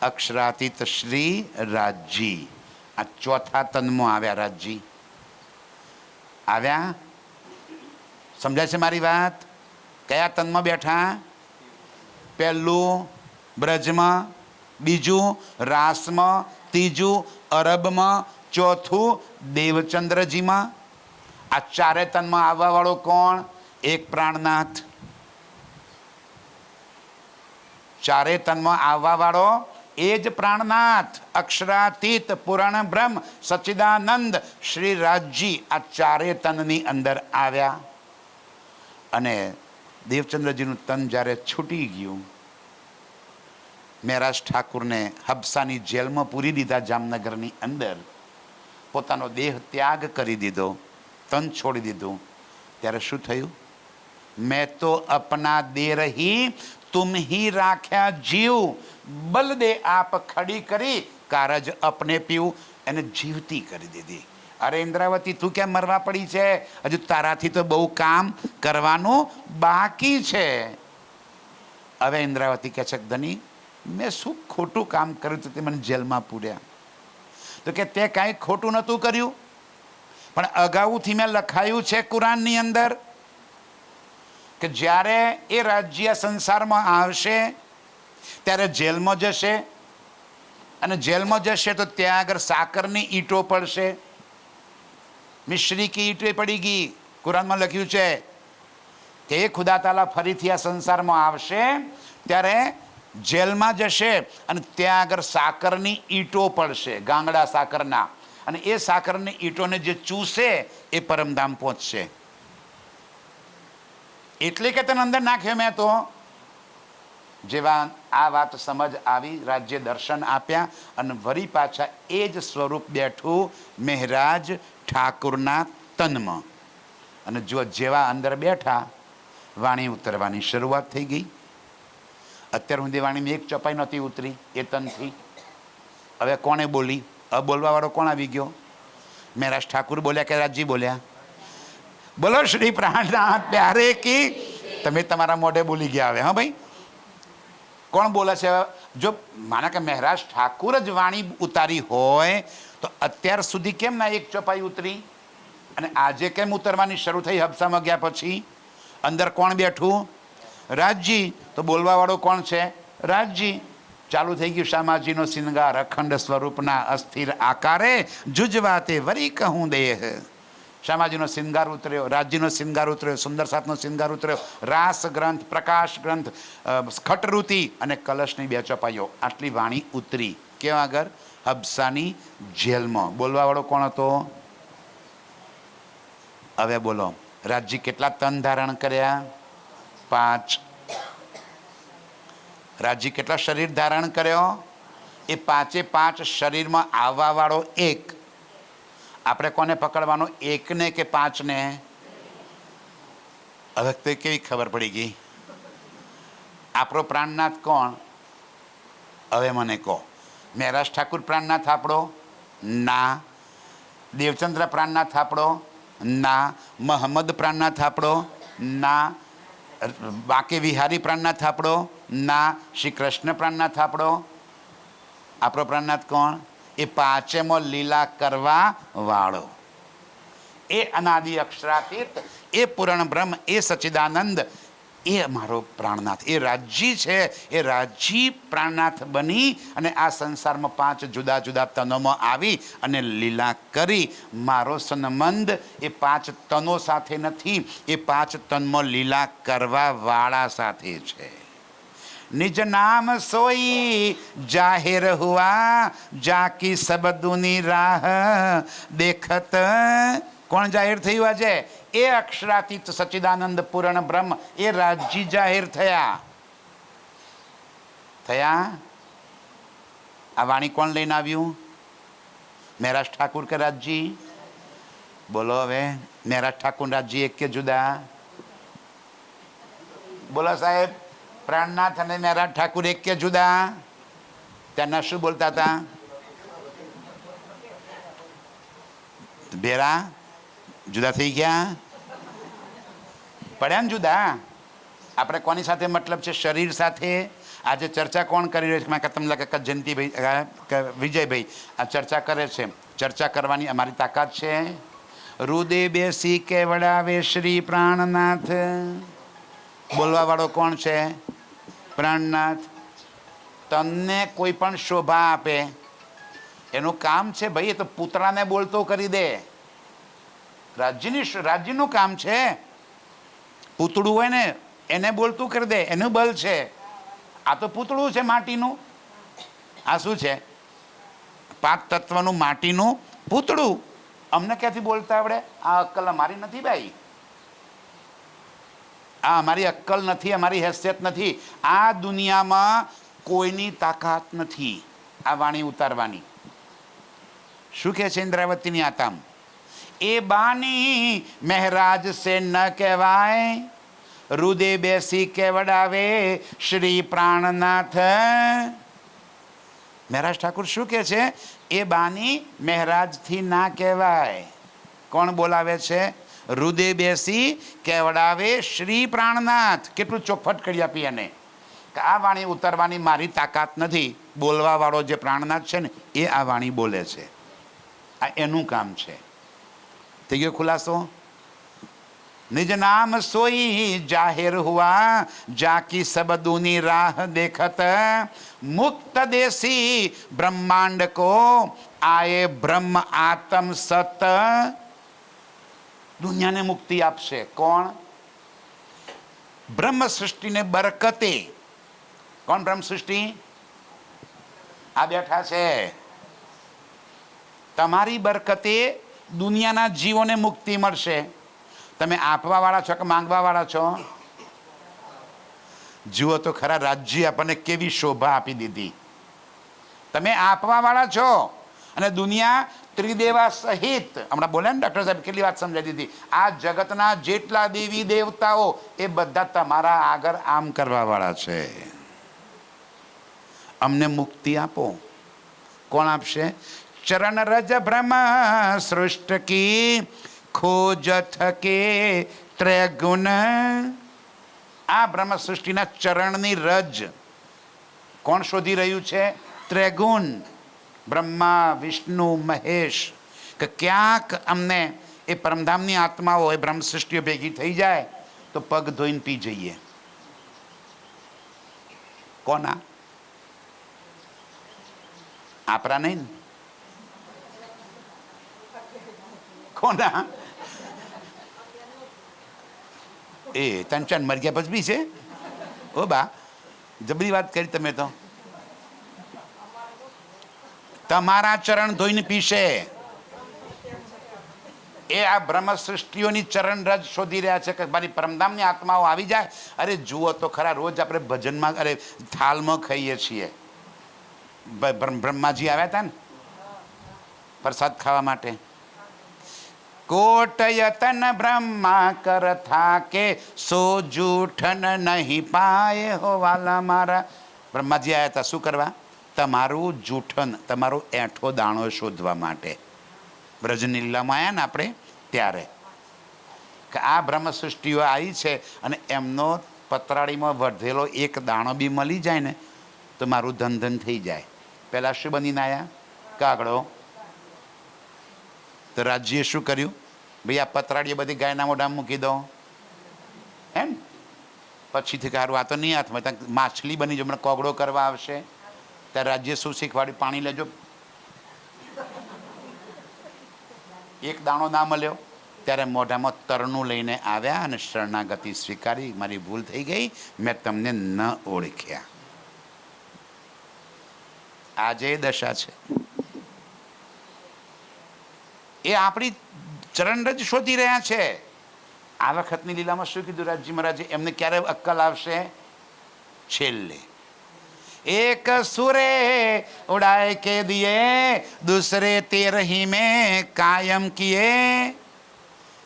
Speaker 2: અક્ષરાતીત શ્રી રાજજી. આ ચોથા તનમાં આવ્યા રાજજી. આવ્યા? સમજાય છે મારી વાત? કયા તનમાં બેઠા? પહેલું બ્રજમાં, બીજું રાસમાં, ત્રીજું અરબમાં, ચોથું દેવચંદ્રજીમાં. આ ચારે તનમાં આવવા વાળો કોણ? એક પ્રાણનાથ. ચારે તનમાં આવવા વાળો એ જ પ્રાણનાથ, અક્ષરાતીત, પુરાણ બ્રહ્મ, સચ્ચિદાનંદ શ્રી રાજજી આ ચારે તનની અંદર આવ્યા. અને દેવચંદ્રજીનું તન જ્યારે છૂટી ગયું, મહેરાજ ઠાકુરને હબસાની જેલમાં પૂરી દીધા જામનગરની અંદર, પોતાનો દેહ ત્યાગ કરી દીધો, તન છોડી દીધું. ત્યારે શું થયું? મેં તો અપના દે રહી તુમ હી રાખ્યા જીવ, બલ દે આપ ખડી કરી કારજ અપને પીવું. એને જીવતી કરી દીધી. અરે ઇન્દ્રાવતી તું કેમ મરવા પડી છે? હજુ તારાથી તો બહુ કામ કરવાનું બાકી છે. હવે ઇન્દ્રાવતી કહે છે ધની મેં શું ખોટું કામ કર્યું તો તે મને જેલમાં પૂર્યા? તો કે તે કાંઈ ખોટું નહોતું કર્યું, પણ અગાઉથી મેં લખાયું છે કુરાનની અંદર કે જ્યારે એ રાજ્ય સંસારમાં આવશે ત્યારે જેલમાં જશે, અને જેલમાં જશે તો ત્યાં આગળ સાકરની ઈંટો પડશે. મિશ્રી કી ઈંટે પડી ગઈ. કુરાનમાં લખ્યું છે કે એ ખુદા તાલા ફરીથી આ સંસારમાં આવશે ત્યારે જેલમાં જશે અને ત્યાં આગળ સાકરની ઈંટો પડશે, ગાંગડા સાકરના, અને એ સાકરની ઈંટોને જે ચૂસે એ પરમધામ પહોંચશે. એટલે કે તને અંદર નાખ્યો મેં તો. જેવા આ વાત સમજ આવી, રાજ્ય દર્શન આપ્યા અને વળી પાછા એ જ સ્વરૂપ બેઠું મહેરાજ ઠાકુરના તનમાં. અને જો જેવા અંદર બેઠા વાણી ઉતરવાની શરૂઆત થઈ ગઈ. અત્યાર સુધી વાણીમાં એક ચપાઈ નહોતી ઉતરી એ તનથી. હવે કોણે બોલી? બોલવાવાળો કોણ આવી ગયો? મહેરાજ ઠાકુર બોલ્યા કે રાજજી બોલ્યા? બોલો શ્રી પ્રાણનાથ પ્યારે કી. તમે તમારા મોઢે બોલી ગયા હવે. હા ભાઈ, કોણ બોલે છે? જો માના કે મહેરાજ ઠાકુર જ વાણી ઉતારી હોય તો અત્યાર સુધી કેમ ના એક ચોપાઈ ઉતરી અને આજે કેમ ઉતરવાની શરૂ થઈ હબસામાં ગયા પછી? અંદર કોણ બેઠું? રાજજી. તો બોલવાવાળો કોણ છે? રાજજી. ચાલુ થઈ ગયું શામાજીનો શિંગાર, અખંડ સ્વરૂપના અસ્થિર આકારે જુજવાતે વરી કહું દેહ. શામાજીનો શિંગાર ઉતર્યો, રાજ્યનો શિંગાર ઉતર્યો, સુંદર સાતનો શિંગાર ઉતર્યો, રાસ ગ્રંથ, પ્રકાશ ગ્રંથ, ખટરુતિ અને કલશની બે ચોપાઈઓ, આટલી વાણી ઉતરી. કેવા આગળ? હબસાની જેલમાં. બોલવાવાળો કોણ હતો? હવે બોલો રાજજી કેટલા તન ધારણ કર્યા? 5. રાજજી કેટલા શરીર ધારણ કર્યો? એ પાંચે પાંચ શરીરમાં આવવાવાળો એક. આપણે કોને પકડવાનો? એકને કે પાંચને? હવે તો કેવી ખબર પડી ગઈ? આપણો પ્રાણનાથ કોણ? હવે મને કહો. મહેરાજ ઠાકુર પ્રાણનાથ આપણો? ના. દેવચંદ્ર પ્રાણનાથ આપણો? ના. મહમ્મદ પ્રાણનાથ આપણો? ના. બાકે વિહારી પ્રાણનાથ આપણો? ના. શ્રી કૃષ્ણ પ્રાણનાથ આપણો? આપણો પ્રાણનાથ કોણ? એ પાંચેમો લીલા કરવા વાળો, એ અનાદિ અક્ષરાતીત, એ પૂર્ણ બ્રહ્મ, એ સચ્ચિદાનંદ, એ અમારો પ્રાણનાથ. એ રાજજી છે. એ રાજજી પ્રાણનાથ બની અને આ સંસારમાં પાંચ જુદા જુદા તનોમાં આવી અને લીલા કરી. મારો સંબંધ એ પાંચ તનો સાથે નથી, એ પાંચ તનમાં લીલા કરવા વાળા સાથે છે. નિજ નામ સોઈ જાહેર હુઆ, જાકી સબદુની રાહ દેખત. કોણ જાહેર થયું આજે? એ અક્ષરાતીત સચ્ચિદાનંદ પૂર્ણ બ્રહ્મ, એ રાજજી જાહેર થયા. આ વાણી કોણ લઈને આવ્યું? મહેરાજ ઠાકુર કે રાજજી? બોલો હવે. મહેરાજ ઠાકુર રાજજી એક કે જુદા? બોલો સાહેબ. પ્રાણનાથ અને મહેરાજ ઠાકુર એક કે જુદા? ત્યાંના શું બોલતા હતા? ભેરા જુદા થઈ ગયા? પડ્યા ને જુદા? આપણે કોની સાથે મતલબ છે? શરીર સાથે. આજે ચર્ચા કોણ કરી રહ્યું છે? મેં તમને લાગે કે જયંતિભાઈ, વિજયભાઈ આ ચર્ચા કરે છે. ચર્ચા કરવાની અમારી તાકાત છે? રુદે બેસી કેવડાવે શ્રી પ્રાણનાથ. બોલવા વાળો કોણ છે? પ્રાણનાથ. તમને કોઈ પણ શોભા આપે એનું કામ છે ભાઈ, એ તો પૂતળાને બોલતો કરી દે. રાજ્યનું કામ છે. પૂતળું હોય ને એને બોલતું કરી દે, એનું બલ છે. આ તો પૂતળું છે માટીનું. આ શું છે? પાંચ તત્વનું માટીનું પૂતળું. અમને ક્યાંથી બોલતા આવડે? આ અક્કલ અમારી નથી ભાઈ. આ અમારી અક્કલ નથી, અમારી હેસિયત નથી. આ દુનિયામાં કોઈની તાકાત નથી આ વાણી ઉતારવાની. શું કહે છે ઇન્દ્રાવતીની આતામ? એ બાની મહેરાજ સે ન કહેવાય, રુદે બેસી કેવડાવે શ્રી પ્રાણનાથ. મહેરાજ ઠાકુર શું કહે છે? એ બાની મહેરાજથી ના કહેવાય. કોણ બોલાવે છે? રુદે બેસી કેવડાવે શ્રી પ્રાણનાથ. કેટલું ચોખવટ કરી આપી એને કે આ વાણી ઉતારવાની મારી તાકાત નથી. બોલવા વાળો જે પ્રાણનાથ છે ને એ આ વાણી બોલે છે. આ એનું કામ છે. થઈ ગયો ખુલાસો? નિજ નામ સોઈ જાહેર હુઆ, જાકી સબદુની રાહ દેખત. મુક્ત દેશી બ્રહ્માંડ કો આયે બ્રહ્મ આત્મ સત. દુનિયાને મુક્તિ આપશે કોણ? બ્રહ્મ સૃષ્ટિને બરકતે. કોણ બ્રહ્મ સૃષ્ટિ? આ બેઠા છે. તમારી બરકતે દુનિયાના જીવોને મુક્તિ મળશે. તમે આપવા વાળા છો કે માંગવા વાળા છો? જુઓ તો ખરા, રાજ્ય આપણને કેવી શોભા આપી દીધી. તમે આપવા વાળા છો અને દુનિયા ત્રિદેવા સહિત, હમણાં બોલ્યા ને ડૉક્ટર સાહેબ, કેટલી વાત સમજાવી દીધી. આ જગતના જેટલા દેવી દેવતાઓ એ બધા તમારા આગળ આમ કરવા વાળા છે. અમને મુક્તિ આપો. કોણ આપશે? ચરણ રજ બ્રહ્મ સૃષ્ટ કી ખોજ થકે ત્રૈગુણ. આ બ્રહ્મ સૃષ્ટિના ચરણની રજ કોણ શોધી રહ્યું છે? ત્રૈગુણ. બ્રહ્મા, વિષ્ણુ, મહેશ. કે ક્યાંક અમને એ પરમધામની આત્માઓ એ બ્રહ્મ સૃષ્ટિઓ ભેગી થઈ જાય તો પગ ધોઈને પી જઈએ. કોના? આપણા નહીં. કોના? એ તનચાન મર ગયા પછી બી છે. ઓ બા, જબરી વાત કરી તમે તો. તમારા ચરણ ધોઈને પીશે. એ આ બ્રહ્મ સૃષ્ટિઓની ચરણરજ શોધી રહ્યા છે કે મારી પરમધામની આત્માઓ આવી જાય. અરે જુઓ તો ખરા, રોજ આપણે ભજનમાં અરે થાલમાં ખાઈએ છીએ. બ્રહ્માજી આવ્યા હતા ને પ્રસાદ ખાવા માટે. કોટ યતન બ્રહ્મા કર થાકે સો જૂઠન નહીં પાય હો વાલા મારા. બ્રહ્માજી આવ્યા હતા શું કરવા? તમારું જૂઠન, તમારો એઠો દાણો શોધવા માટે. બ્રજની લીલામાં આવ્યા ને આપણે ત્યારે કે આ બ્રહ્મ સૃષ્ટિઓ આવી છે અને એમનો પતરાળીમાં વધેલો એક દાણો બી મળી જાય ને તો મારું ધન ધન થઈ જાય. પહેલાં શું બનીને આવ્યા? કાગડો. તો રાજ્યએ શું કર્યું? ભાઈ આ પતરાળીએ બધી ગાયના મોઢામાં મૂકી દો એમ. પછીથી સારું આ તો નહીં હાથમાં, ત્યાં માછલી બની જો મને કોગળો કરવા આવશે. ત્યારે રાજ્ય શું શીખવાડ્યું? પાણી લેજો. એક દાણો ના મળ્યો ત્યારે મોઢામાં તરણું લઈને આવ્યા અને શરણાગતિ સ્વીકારી. મારી ભૂલ થઈ ગઈ, મેં તમને ન ઓળખ્યા. આજે દશા છે. એ આપણી ચરણરજ શોધી રહ્યા છે. આ વખતની લીલામાં શું કીધું રાજજી મહારાજે? એમને ક્યારે અક્કલ આવશે? છેલ્લે. एक सुरे उड़ाए के दिए दूसरे तेरही में कायम किए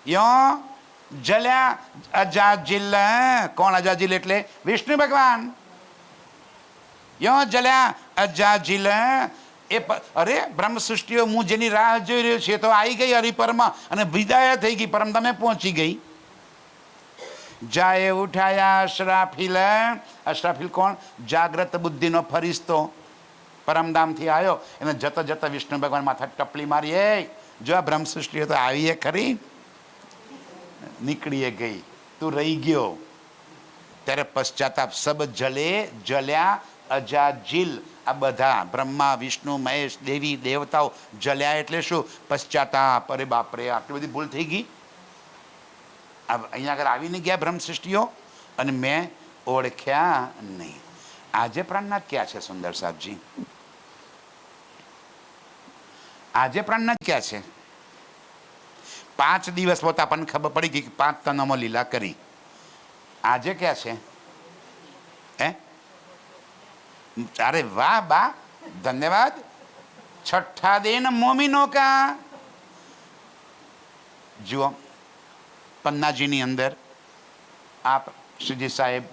Speaker 2: यो जल्या अजाजिल. कौन अजाजिल? એટલે વિષ્ણુ ભગવાન. યો જલ્યા અજાજિલ. એ અરે બ્રહ્મ સૃષ્ટિઓ હું જેની રાહ જોઈ રહ્યો છે તો આવી ગઈ હરિપરમાં અને વિદાય થઈ ગઈ, પરમ તમે પહોંચી ગઈ. જાએ ઉઠાયા અશરાફિલ. અશરાફિલ કોણ? જાગ્રત બુદ્ધિનો ફરિશ્તો. પરમધામથી આવ્યો એને જતા જતા વિષ્ણુ ભગવાન માથા ટપલી મારી. એ જો આ બ્રહ્મ સૃષ્ટિઓ તો આવીએ ખરી, નીકળીએ ગઈ, તું રહી ગયો. ત્યારે પશ્ચાતાપ. સબ જલે જલ્યા અજાજીલ. આ બધા બ્રહ્મા વિષ્ણુ મહેશ દેવી દેવતાઓ જલ્યા એટલે શું? પશ્ચાતાપ. અરે બાપરે આટલી બધી ભૂલ થઈ ગઈ. અહીંયા આગળ આવીને ગયા બ્રહ્મ સૃષ્ટિઓ અને મેં ઓળખ્યા નહીં. આજે પ્રાણનાથ ક્યાં છે સુંદર સાહેબજી? આજે પ્રાણનાથ ક્યાં છે? 5 દિવસ પોતા આપણને ખબર પડી ગઈ કે 5 તનોમાં લીલા કરી. આજે ક્યાં છે? હે? અરે વાહ બા, ધન્યવાદ. છઠ્ઠા દિન મોમિનો કા. જુઓ પન્નાજીની અંદર આપ શ્રીજી સાહેબ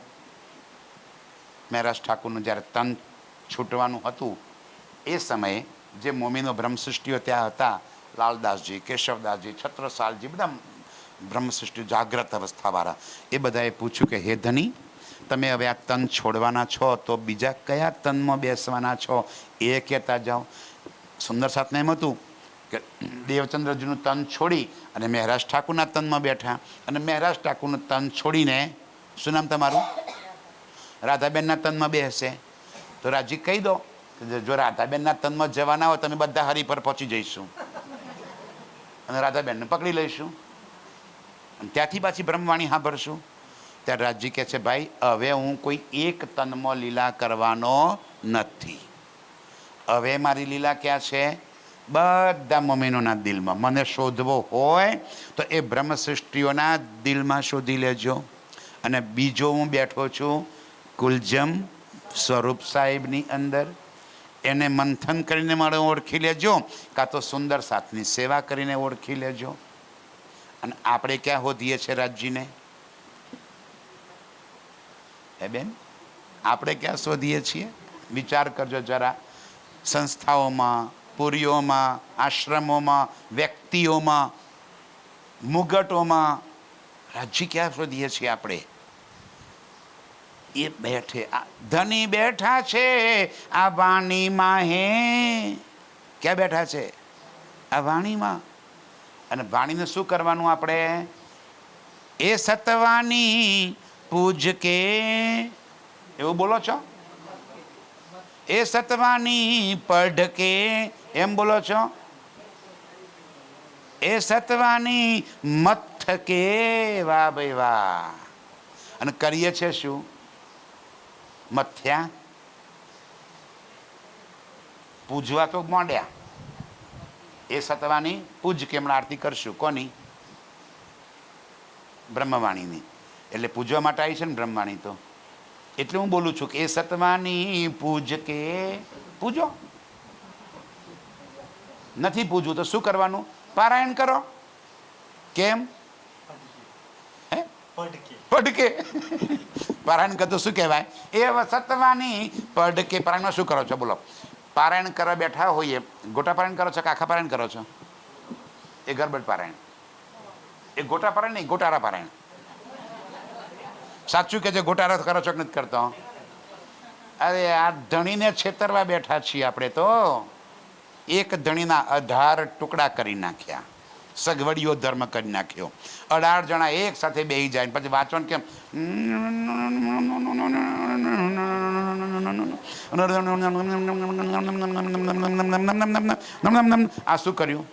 Speaker 2: મહેરાજ ઠાકુરનું જ્યારે તન છૂટવાનું હતું એ સમયે જે મોમીનો બ્રહ્મસૃષ્ટિઓ ત્યાં હતા, લાલદાસજી, કેશવદાસજી, છત્રસાલજી, બધા બ્રહ્મસૃષ્ટિ જાગ્રત અવસ્થાવાળા, એ બધાએ પૂછ્યું કે હે ધની, તમે હવે આ તન છોડવાના છો તો બીજા કયા તનમાં બેસવાના છો એ કહેતા જાઓ. સુંદર સાથને એમ હતું કે દેવચંદ્રજીનું તન છોડી અને મહેરાજ ઠાકુરના તનમાં બેઠા અને મહેરાજ ઠાકુરનું તન છોડીને, શું નામ તમારું? રાધાબેનના તનમાં બેસે. તો રાજી કહી દો કે જો રાધાબેનના તનમાં જવાના હોય તમે બધા હરી પર પહોંચી જઈશું અને રાધાબેનને પકડી લઈશું અને ત્યાંથી પાછી બ્રહ્મવાણી સાંભળશું. ત્યારે રાજજી કહે છે ભાઈ હવે હું કોઈ એક તનમાં લીલા કરવાનો નથી. હવે મારી લીલા ક્યાં છે? બધા મોમીનોના દિલમાં. મને શોધવો હોય તો એ બ્રહ્મ સૃષ્ટિઓના દિલમાં શોધી લેજો. અને બીજો હું બેઠો છું કુલજમ સ્વરૂપ સાહેબની અંદર. એને મંથન કરીને મારે ઓળખી લેજો, કાં તો સુંદર સાથની સેવા કરીને ઓળખી લેજો. અને આપણે ક્યાં શોધીએ છીએ રાજજીને? હે બેન, આપણે ક્યાં શોધીએ છીએ? વિચાર કરજો જરા. સંસ્થાઓમાં, પુરીઓમાં, આશ્રમોમાં, વ્યક્તિઓમાં, મુગટોમાં રાજજી ક્યાં શોધીએ છીએ આપણે? એ બેઠે ધની બેઠા છે આ વાણીમાં. હે ક્યાં બેઠા છે? આ વાણીમાં. અને વાણીને શું કરવાનું આપણે? એ સતવાણી પૂજ કે, એવું બોલો છો? એ સતવાણી પઢ કે, એમ બોલો છો? એ સતવાણી મથ કે. વાહ ભાઈ વાહ. અને કરીએ છે શું? મથ્યા. પૂજવા તો માંડ્યા. એ સત્વાની પૂજ કે હમણાં આરતી કરશું કોની? બ્રહ્મવાણીની. એટલે પૂજવા માટે આવી છે ને બ્રહ્મવાણી તો, એટલે હું બોલું છું કે એ સત્વાની પૂજ કે પૂજો. નથી પૂજવું તો શું કરવાનું? પારાયણ કરો. કેમ? પડકે પારાયણ કરતો શું કહેવાય? એ સત્વાની પડકે. પારાયણમાં શું કરો છો બોલો? પારાયણ કરવા બેઠા હોઈએ, ગોટા પારાયણ કરો છો કે આખા પારાયણ કરો છો? એ ગરબડ પારાયણ. એ ગોટા પારાયણ નહીં, ગોટારા પારાયણ. સાચું કે જે ગોટારા કરો છો કે નથી કરતો? અરે આ ધણીને છેતરવા બેઠા છીએ આપણે તો. એક ધણીના 18 ટુકડા કરી નાખ્યા, સગવડીઓ ધર્મ કરી નાખ્યો. 18 જણા એક સાથે બેસી જાય પછી વાંચવાનું કેમ? આ શું કર્યું?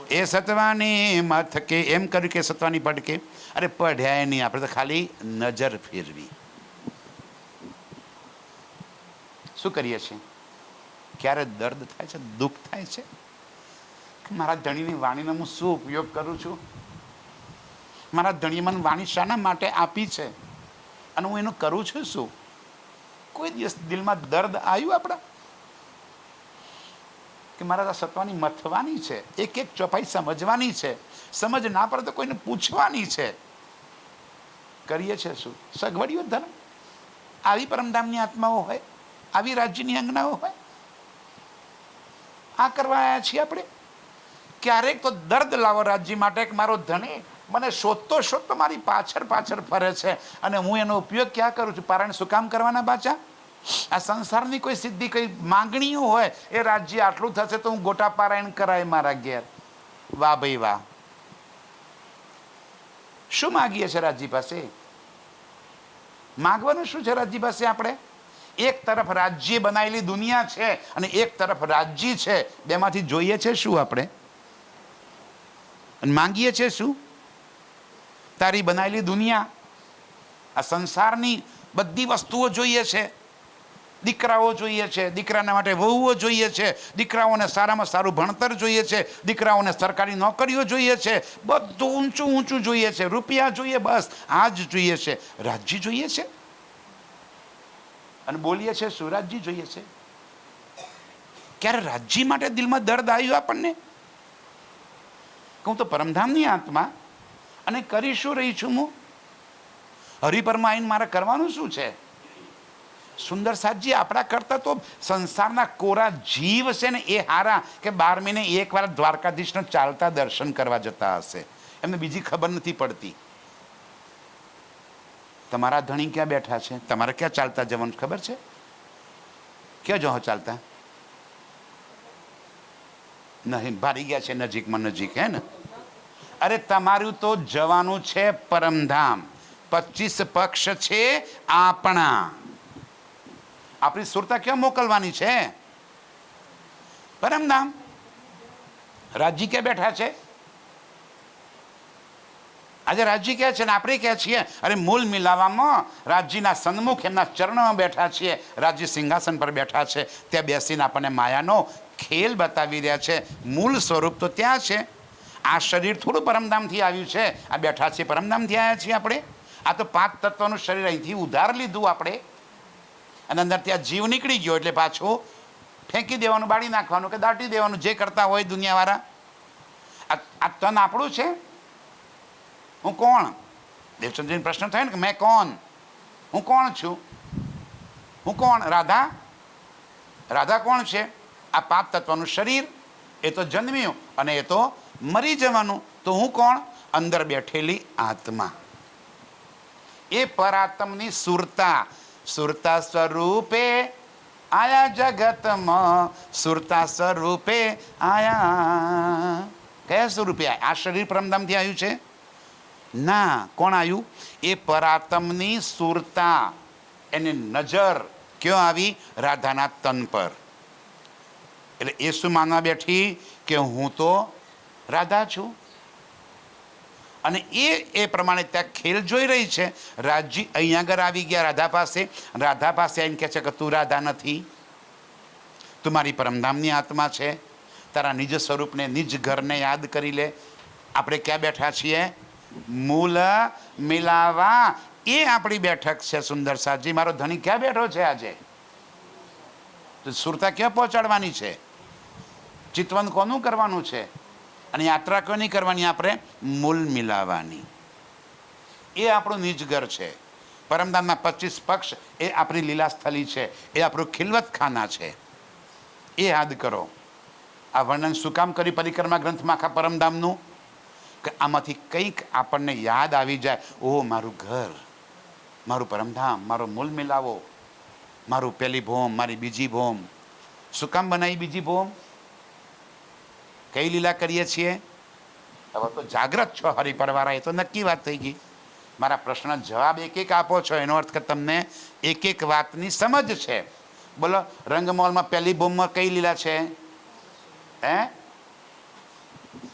Speaker 2: એ સત્વાની મથકે એમ કર્યું કે સત્વાની પડકે. અરે પઢ્યા નહીં, આપણે તો ખાલી નજર ફેરવી. શું કરીએ છીએ? ક્યારે દર્દ થાય છે, દુઃખ થાય છે કે મારા ધણીની વાણીનો હું શું ઉપયોગ કરું છું? મારા ધણીએ મને વાણી શાના માટે આપી છે અને હું એનું કરું છું શું? કોઈ દિવસ દિલમાં દર્દ આવ્યું આપણા કે મારા સત્વાની મથવાની છે, એક એક ચોપાઈ સમજવાની છે, સમજ ના પડે તો કોઈને પૂછવાની છે. કરીએ છે શું? સગવડીઓ ધર્મ. આવી પરમધામની આત્માઓ હોય, આવી રાજ્યની અંગનાઓ હોય, આ કરવા આવ્યા છીએ આપણે. ક્યારેક તો દર્દ લાવો રાજ્ય માટે કે મારો ધણી મને શોધતો શોધતો મારી પાછળ પાછળ ફરે છે અને હું એનો ઉપયોગ ક્યાં કરું છું? પારાયણ શું કામ કરવાના પાછા? આ સંસારની કોઈ સિદ્ધિ, કઈ માંગણીઓ હોય, એ રાજ્ય આટલું થશે તો હું ગોટા પારાયણ કરાય મારા ઘેર. વાહ ભાઈ વાહ. શું માગીએ છીએ રાજ્ય પાસે? માગવાનું શું છે રાજ્ય પાસે આપણે? એક તરફ રાજ્ય બનાવેલી દુનિયા છે અને એક તરફ રાજ્ય છે. બેમાંથી જોઈએ છે શું આપણે અને માંગીએ છે શું? તારી બનાવેલી દુનિયા, આ સંસારની બધી વસ્તુઓ જોઈએ છે. દીકરાઓ જોઈએ છે, દીકરાના માટે વહુઓ જોઈએ છે, દીકરાઓને સારામાં સારું ભણતર જોઈએ છે, દીકરાઓને સરકારી નોકરીઓ જોઈએ છે, બધું ઊંચું ઊંચું જોઈએ છે, રૂપિયા જોઈએ, બસ આ જ જોઈએ છે. રાજ્ય જોઈએ છે અને બોલીએ છે શું? રાજ્ય જોઈએ છે. ક્યારે રાજ્ય માટે દિલમાં દર્દ આવ્યું આપણને? કહું તો પરમધામની આત્મા અને કરી શું રહી છું હું? હરિપરમાં આવીને મારે કરવાનું શું છે? સુંદર સાજી આપણા કરતા તો સંસારના કોરા જીવ છે ને એ હારા કે 12 મહિને એકવાર દ્વારકાધીશને ચાલતા દર્શન કરવા જતા હશે. એમને બીજી ખબર નથી પડતી. તમારા ધણી ક્યાં બેઠા છે? તમારે ક્યાં ચાલતા જવાનું ખબર છે? ક્યાં જો ચાલતા? નહીં, ભારી ગયા છે નજીકમાં નજીક, હે ને? અરે તમારું તો જવાનું છે પરમધામ. 25 પક્ષ છે આપણા. આપણી સુરતા ક્યાં મોકલવાની છે? પરમધામ. રાજ્ય ક્યાં બેઠા છે? આજે રાજ્ય ક્યાં છે ને આપણે ક્યાં છીએ? અરે મૂળ મિલાવામાં રાજ્યના સન્મુખ એમના ચરણોમાં બેઠા છીએ. રાજ્ય સિંહાસન પર બેઠા છે. ત્યાં બેસીને આપણને માયાનો ખેલ બતાવી રહ્યા છે. મૂળ સ્વરૂપ તો ત્યાં છે. આ શરીર થોડું પરમધામથી આવ્યું છે. આ બેઠા છીએ પરમધામથી આવ્યા છીએ આપણે. આ તો 5 તત્વનું શરીર અહીંથી ઉધાર લીધું આપણે અને અંદર ત્યાં જીવ નીકળી ગયો એટલે પાછું ફેંકી દેવાનું, બાળી નાખવાનું કે દાટી દેવાનું, જે કરતા હોય દુનિયાવાળા. આ તન આપણું છે. હું કોણ? દેવચંદ્રજીને પ્રશ્ન થયો ને કે મેં કોણ? હું કોણ છું? હું કોણ? રાધા. રાધા કોણ છે? આ 5 તત્વનું શરીર. એ તો જન્મ્યું અને એ તો મરી જવાનું. તો હું કોણ? અંદર બેઠેલી આત્મા. એ પરાત્મની સુરતા. સુરતા સ્વરૂપે આયા જગતમાં, સુરતા સ્વરૂપે આયા. કયા સ્વરૂપે? આ શરીર પરમધામથી આવ્યું છે? ના. કોણ આવ્યું? એ પરાત્મની સુરતા. એની નજર ક્યાં આવી? રાધાના તન પર. એટલે એ શું માનવા બેઠી કે હું તો રાધા છું અને એ પ્રમાણે ત્યાં ખેલ જોઈ રહી છે. રાજ્ય અહીંયા આગળ આવી ગયા રાધા પાસે. રાધા પાસે આવીને કહે છે કે તું રાધા નથી, તું મારી પરમધામની આત્મા છે. તારા નિજ સ્વરૂપને, નિજ ઘરને યાદ કરી લે. આપણે ક્યાં બેઠા છીએ? મૂલ મિલાવા. એ આપણી બેઠક છે. સુંદર સાજી મારો ધણી ક્યાં બેઠો છે આજે? તો સુરતા ક્યાં પહોંચાડવાની છે? ચિતવન કોનું કરવાનું છે? અને યાત્રા કોની કરવાની? આપણે મૂલ મિલાવાની. એ આપણું નિજ ઘર છે. પરમધામના 25 પક્ષ એ આપણી લીલાસ્થલી છે. એ આપણું ખિલવત ખાના છે. એ યાદ કરો. આ વર્ણન શું કામ કરી પરિક્રમા ગ્રંથમાં આખા પરમધામનું? કે આમાંથી કંઈક આપણને યાદ આવી જાય. ઓહ, મારું ઘર, મારું પરમધામ, મારો મૂલ મિલાવો, મારું પહેલી ભોમ, મારી બીજી ભોમ. શું કામ બનાવી બીજી ભોમ? કઈ લીલા કરીએ છીએ? હવે તો જાગ્રત છો હરિપરવાળા, એ તો નક્કી વાત થઈ ગઈ. મારા પ્રશ્ન જવાબ એક એક આપો છો, એનો અર્થ કે તમને એક એક વાતની સમજ છે. બોલો, રંગમહોલમાં પહેલી ભોમમાં કઈ લીલા છે? હે?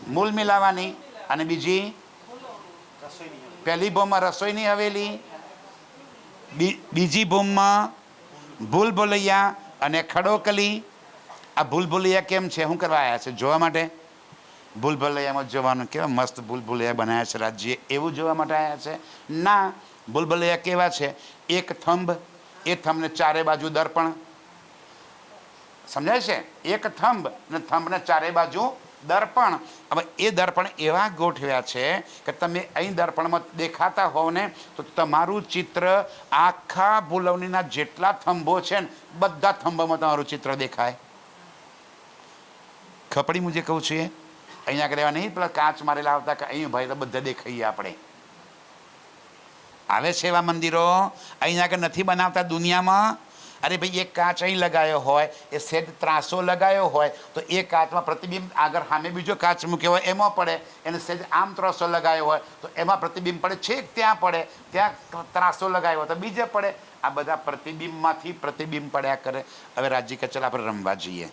Speaker 2: મૂલ મિલાવાની. અને બીજી? પહેલી ભોમમાં રસોઈની હવેલી, બીજી ભૂમમાં ભૂલ ભૂલૈયા અને ખડોકલી. આ ભૂલ ભૂલૈયા કેમ છે? શું કરવા આવ્યા છે? જોવા માટે? ભૂલ ભૂલૈયામાં જોવાનું કેવા મસ્ત ભૂલ ભૂલૈયા બનાવ્યા છે રાજ્યએ, એવું જોવા માટે આવ્યા છે? ના. ભૂલ ભૂલૈયા કેવા છે? એક થંભ, એ થંભને ચારે બાજુ દર્પણ. સમજાય છે? એક થંભ અને થંભને ચારે બાજુ દર્પણ. હવે એ દર્પણ એવા ગોઠવ્યા છે કે તમે અહીં દર્પણમાં દેખાતા હોવ ને તો તમારું ચિત્ર આખા ભૂલવણીના જેટલા થંભો છે ને બધા થંભોમાં તમારું ચિત્ર દેખાય. ખપડી હું જે કહું છું એ અહીંયા આગળ એવા નહીં પેલા કાચ મારેલા આવતા કે અહીં ભાઈ તો બધા દેખાઈએ આપણે. આવે છે એવા મંદિરો, અહીંયા આગળ નથી બનાવતા દુનિયામાં. અરે ભાઈ, એક કાચ અહીં લગાવ્યો હોય, એ સેજ ત્રાસો લગાવ્યો હોય તો એ કાચમાં પ્રતિબિંબ આગળ સામે બીજો કાચ મૂક્યો હોય એમાં પડે. એને સેજ આમ ત્રાસો લગાવ્યો હોય તો એમાં પ્રતિબિંબ પડે, છેક ત્યાં પડે, ત્યાં ત્રાસો લગાવ્યો હોય તો બીજે પડે. આ બધા પ્રતિબિંબમાંથી પ્રતિબિંબ પડ્યા કરે. હવે રાજ્ય કે ચાલ આપણે રમવા જઈએ.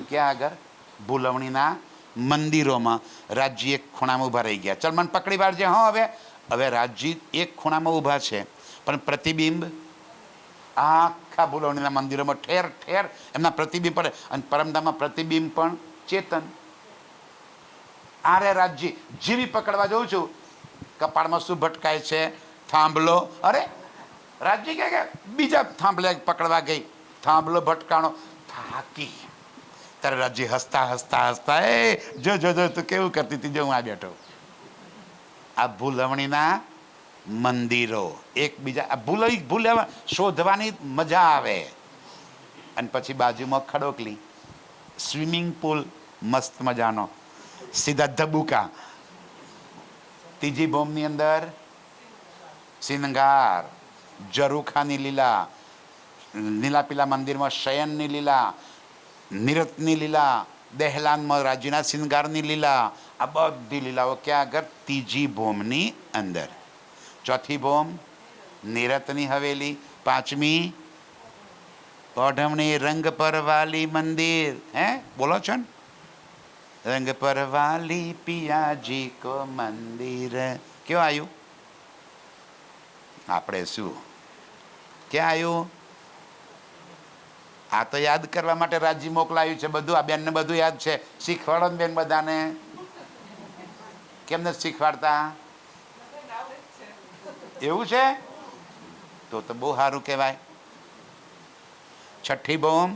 Speaker 2: ક્યાં આગળ? ભૂલવણીના મંદિરોમાં. રાજ્ય એક ખૂણામાં ઊભા રહી ગયા. ચાલ મને પકડી પાડજે. હા, હવે રાજ્ય એક ખૂણામાં ઊભા છે પણ પ્રતિબિંબ આખા ભૂલવણીના મંદિરોમાં ઠેર ઠેર એમના પ્રતિબિંબ પડે. અને પરમધામમાં પ્રતિબિંબ પણ ચેતન. આરે રાજ્ય જેવી પકડવા જઉં છું, કપાળમાં શું ભટકાય છે? થાંભલો. અરે રાજ્ય કે બીજા થાંભલે પકડવા ગઈ, થાંભલો ભટકાણો, થાકી. ત્યારે રાજ્ય હસતા હસતા હસતા, એ જો જો જો તું કેવું કરતી હતી, જો હું આ બેઠો. આ ભૂલવણીના મંદિરો એકબીજા ભૂલ શોધવાની મજા આવે. અને પછી બાજુમાં ખડોકલી, સ્વિમિંગ પુલ મસ્ત મજાનો, સીધા ધબુકા. ત્રીજી ભૂમની અંદર શિનગાર, ઝરૂખાની લીલા, નીલા પીલા મંદિરમાં શયનની લીલા, નિરતની લીલા, દહેલાનમાં રાજ્યના શિનગારની લીલા. આ બધી લીલાઓ ક્યાં આગળ? ત્રીજી ભૂમની અંદર. ચોથી ભોમ નિરતની હવેલી. પાંચમી ઓઢમણી રંગ પરવાલી મંદિર. હે બોલો છો ને? રંગ પરવાલી પિયાજી કો મંદિર. ક્યાં આવ્યું? આપણે શું ક્યાં આવ્યું? આ તો યાદ કરવા માટે રાજ્ય મોકલાયું છે બધું. આ બેનને બધું યાદ છે. શીખવાડો ને બેન બધાને. કેમ નથી શીખવાડતા? એવું છે તો બહુ સારું કહેવાય. છઠ્ઠી ભોમ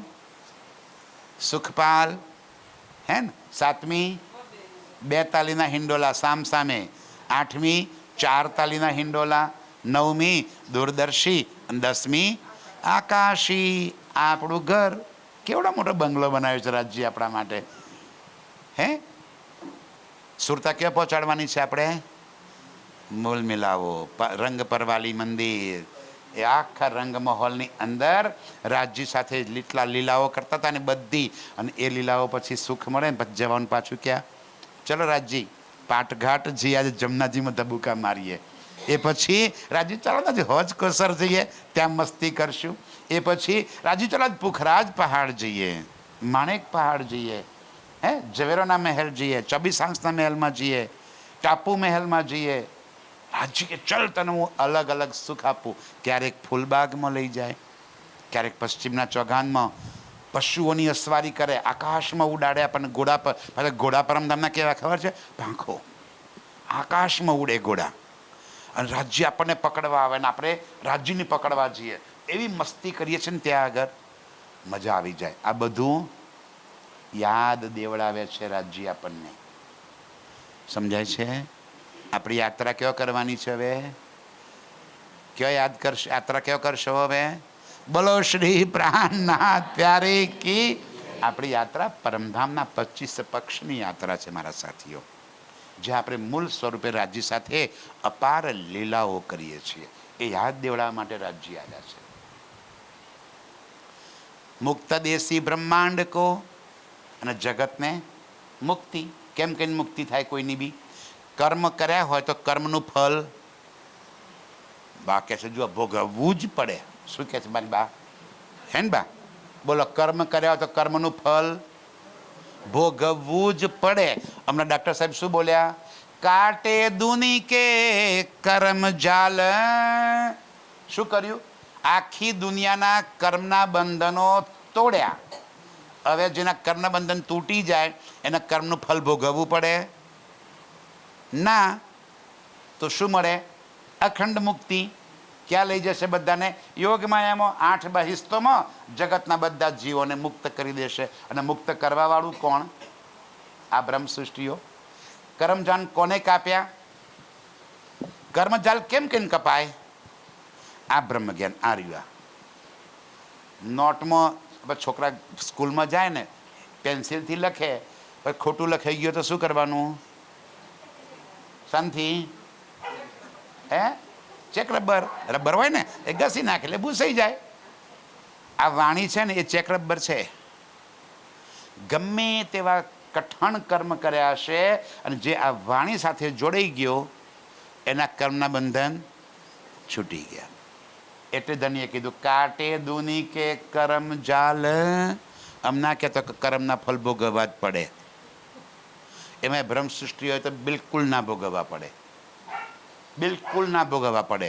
Speaker 2: સુખપાલ, હે ને? સાતમી 2 તાલીના હિંડોલા સામ સામે. આઠમી 4 તાલીના હિંડોલા. નવમી દૂરદર્શી. અને 10મી આકાશી. આપણું ઘર. કેવડો મોટો બંગલો બનાવ્યો છે રાજ્ય આપણા માટે. હે સુરતા ક્યાં પહોંચાડવાની છે આપણે? મૂલ મિલાવો, રંગ પરવાલી મંદિર. એ આખા રંગ મહોલની અંદર રાજ્ય સાથે લીટલા લીલાઓ કરતા હતા ને બધી. અને એ લીલાઓ પછી સુખ મળે ને પછી જવાનું પાછું ક્યાં? ચલો રાજ્ય પાટઘાટ જઈએ, આજે જમનાજીમાં ધબુકા મારીએ. એ પછી રાજ્ય ચાલો ને હોજ કોસર જઈએ, ત્યાં મસ્તી કરશું. એ પછી રાજ્ય ચાલો પુખરાજ પહાડ જઈએ, માણેક પહાડ જઈએ, હે ઝવેરોના મહેલ જઈએ, 24 મહેલમાં જઈએ, ટાપુ મહેલમાં જઈએ. રાજ્ય કે ચલ તને હું અલગ અલગ સુખ આપું. ક્યારેક ફૂલબાગમાં લઈ જાય, ક્યારેક પશ્ચિમના ચોગાનમાં પશુઓની અસવારી કરે, આકાશમાં ઉડાડે આપણને ઘોડા પર. પાછા ઘોડા પરમધામના કેવા ખબર છે? પાંખો, આકાશમાં ઉડે ઘોડા. અને રાજ્ય આપણને પકડવા આવે ને આપણે રાજ્યને પકડવા જઈએ, એવી મસ્તી કરીએ છીએ ને ત્યાં આગળ મજા આવી જાય. આ બધું યાદ દેવડાવે છે રાજ્ય આપણને. સમજાય છે? આપણી યાત્રા કેવો કરવાની છે હવે? કયો યાદ કરશે? યાત્રા કેવો કરશો હવે? બોલો શ્રી પ્રાણનાથ પ્યારે કી. આપણી યાત્રા પરમધામના 25 પક્ષની યાત્રા છે મારા સાથીઓ, જ્યાં આપણે મૂળ સ્વરૂપે રાજ્ય સાથે અપાર લીલાઓ કરીએ છીએ. એ યાદ દેવડાવવા માટે રાજ્ય આવ્યા છે. મુક્ત દેશી બ્રહ્માંડ કો. અને જગતને મુક્તિ કેમ કહીને મુક્તિ થાય કોઈની બી? કર્મ કર્યા હોય તો કર્મનું ફળ બા કહે છે જો ભોગવવું જ પડે. શું કહે છે મારી બા? હે ને બા? બોલો, કર્મ કર્યા હોય તો કર્મનું ફળ ભોગવવું જ પડે. હમણાં ડૉક્ટર સાહેબ શું બોલ્યા? કાટે દુની કે કર્મ જાલ. શું કર્યું? આખી દુનિયાના કર્મના બંધનો તોડ્યા. હવે જેના કર્મના બંધન તૂટી જાય એના કર્મનું ફળ ભોગવવું પડે ના. તો શું મળે? અખંડ મુક્તિ. ક્યાં લઈ જશે બધાને? યોગમાયામાં 8 બહિસ્તોમાં જગતના બધા જીવોને મુક્ત કરી દેશે. અને મુક્ત કરવાવાળું કોણ? આ બ્રહ્મ સૃષ્ટિઓ. કર્મજાન કોને કાપ્યા? કર્મજાલ કેમ કેમ કપાય? આ બ્રહ્મ જ્ઞાન આ રહ્યું. નોટમાં છોકરા સ્કૂલમાં જાય ને પેન્સિલથી લખે, પછી ખોટું લખાઈ ગયું તો શું કરવાનું? શાંતિ હે ચેક રબર હોય ને એ ઘસી નાખે એટલે ભૂસાઈ જાય. આ વાણી છે ને એ ચેક રબર છે. ગમે તેવા કઠણ કર્મ કર્યા હશે અને જે આ વાણી સાથે જોડાઈ ગયો એના કર્મના બંધન છૂટી ગયા. એટલે ધણીએ કીધું કાટે દુની કે કરમ જાલ. હમણાં કહેતો કે કર્મના ફળ ભોગવવા જ પડે. એમાં બ્રહ્મ સૃષ્ટિ હોય તો બિલકુલ ના ભોગવવા પડે, બિલકુલ ના ભોગવવા પડે.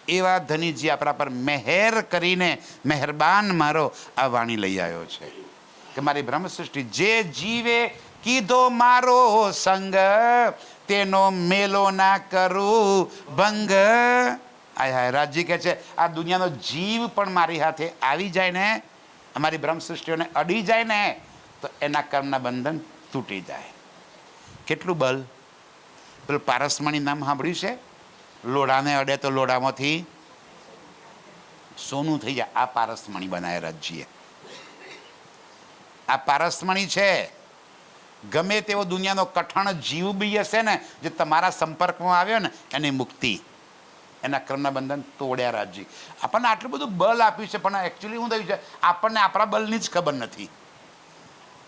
Speaker 2: એવા ધનીજી આપણા પર મહેર કરીને મહેરબાન મારો આ વાણી લઈ આવ્યો છે કે મારી બ્રહ્મ સૃષ્ટિ જે જીવે કીધો મારો સંગ તેનો મેલો ના કરું ભંગ. આય હાય રાજજી કહે છે આ દુનિયાનો જીવ પણ મારી હાથે આવી જાય ને, અમારી બ્રહ્મ સૃષ્ટિઓને અડી જાય ને તો એના કર્મના બંધન તૂટી જાય. કેટલું બલ! પેલું પારસમણી નામ સાંભળ્યું છે? લોઢાને અડે તો લોઢામાંથી સોનું થઈ જાય. આ પારસમણી બનાવે રાજ્યએ. આ પારસમણી છે. ગમે તેવો દુનિયાનો કઠણ જીવ બી હશે ને જે તમારા સંપર્કમાં આવ્યો ને એની મુક્તિ, એના કર્મના બંધન તોડ્યા રાજ્ય. આપણને આટલું બધું બલ આપ્યું છે પણ એકચ્યુઅલી શું થયું છે આપણને આપણા બલની જ ખબર નથી.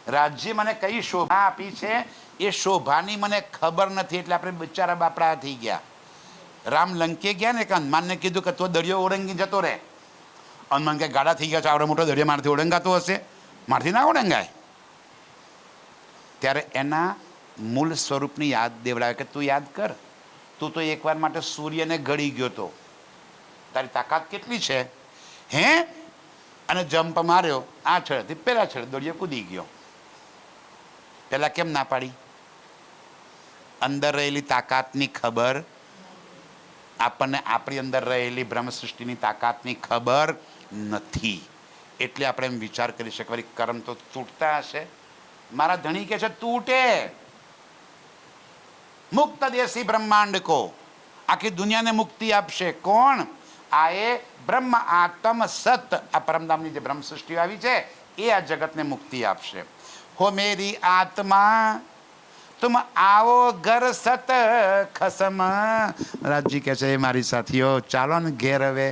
Speaker 2: રાજ્ય મને કઈ શોભા આપી છે એ શોભાની મને ખબર નથી એટલે આપણે બિચારા બાપડા થઈ ગયા. રામ લંકે ગયા ને કે હનુમાનને કીધું કે તો દરિયો ઓળંગી જતો રહે. હનુમાન કે ગાડા થઈ ગયા છે, આવડો મોટો દરિયો મારથી ઓળંગાતો હશે, મારથી ના ઓળંગાય. ત્યારે એના મૂળ સ્વરૂપની યાદ દેવડાવે કે તું યાદ કર, તું તો એકવાર માટે સૂર્યને ગળી ગયો તો, તારી તાકાત કેટલી છે હે? અને જમ્પ માર્યો આ છેડેથી પેલા છેડે દરિયો કૂદી ગયો. પેલા કેમ ના પાડી? અંદર રહેલી તાકાતની ખબર આપણને આપણી અંદર રહેલી બ્રહ્મ સૃષ્ટિની તાકાતની ખબર નથી. એટલે આપણે એમ વિચાર કરી શકીએ વળી કર્મ તો તૂટતા હશે. મારા ધણી કહે છે તૂટે. મુક્ત દેશી બ્રહ્માંડ કો. આખી દુનિયાને મુક્તિ આપશે કોણ? આ એ બ્રહ્મ આત્મ સત. આ પરમધામની જે બ્રહ્મ સૃષ્ટિ આવી છે એ આ જગતને મુક્તિ આપશે. હો મેરી આત્મા તુમ આવો ઘર સત ખસમ. રાજજી કહે છે મારી સાથીઓ ચાલો ને ઘેર હવે.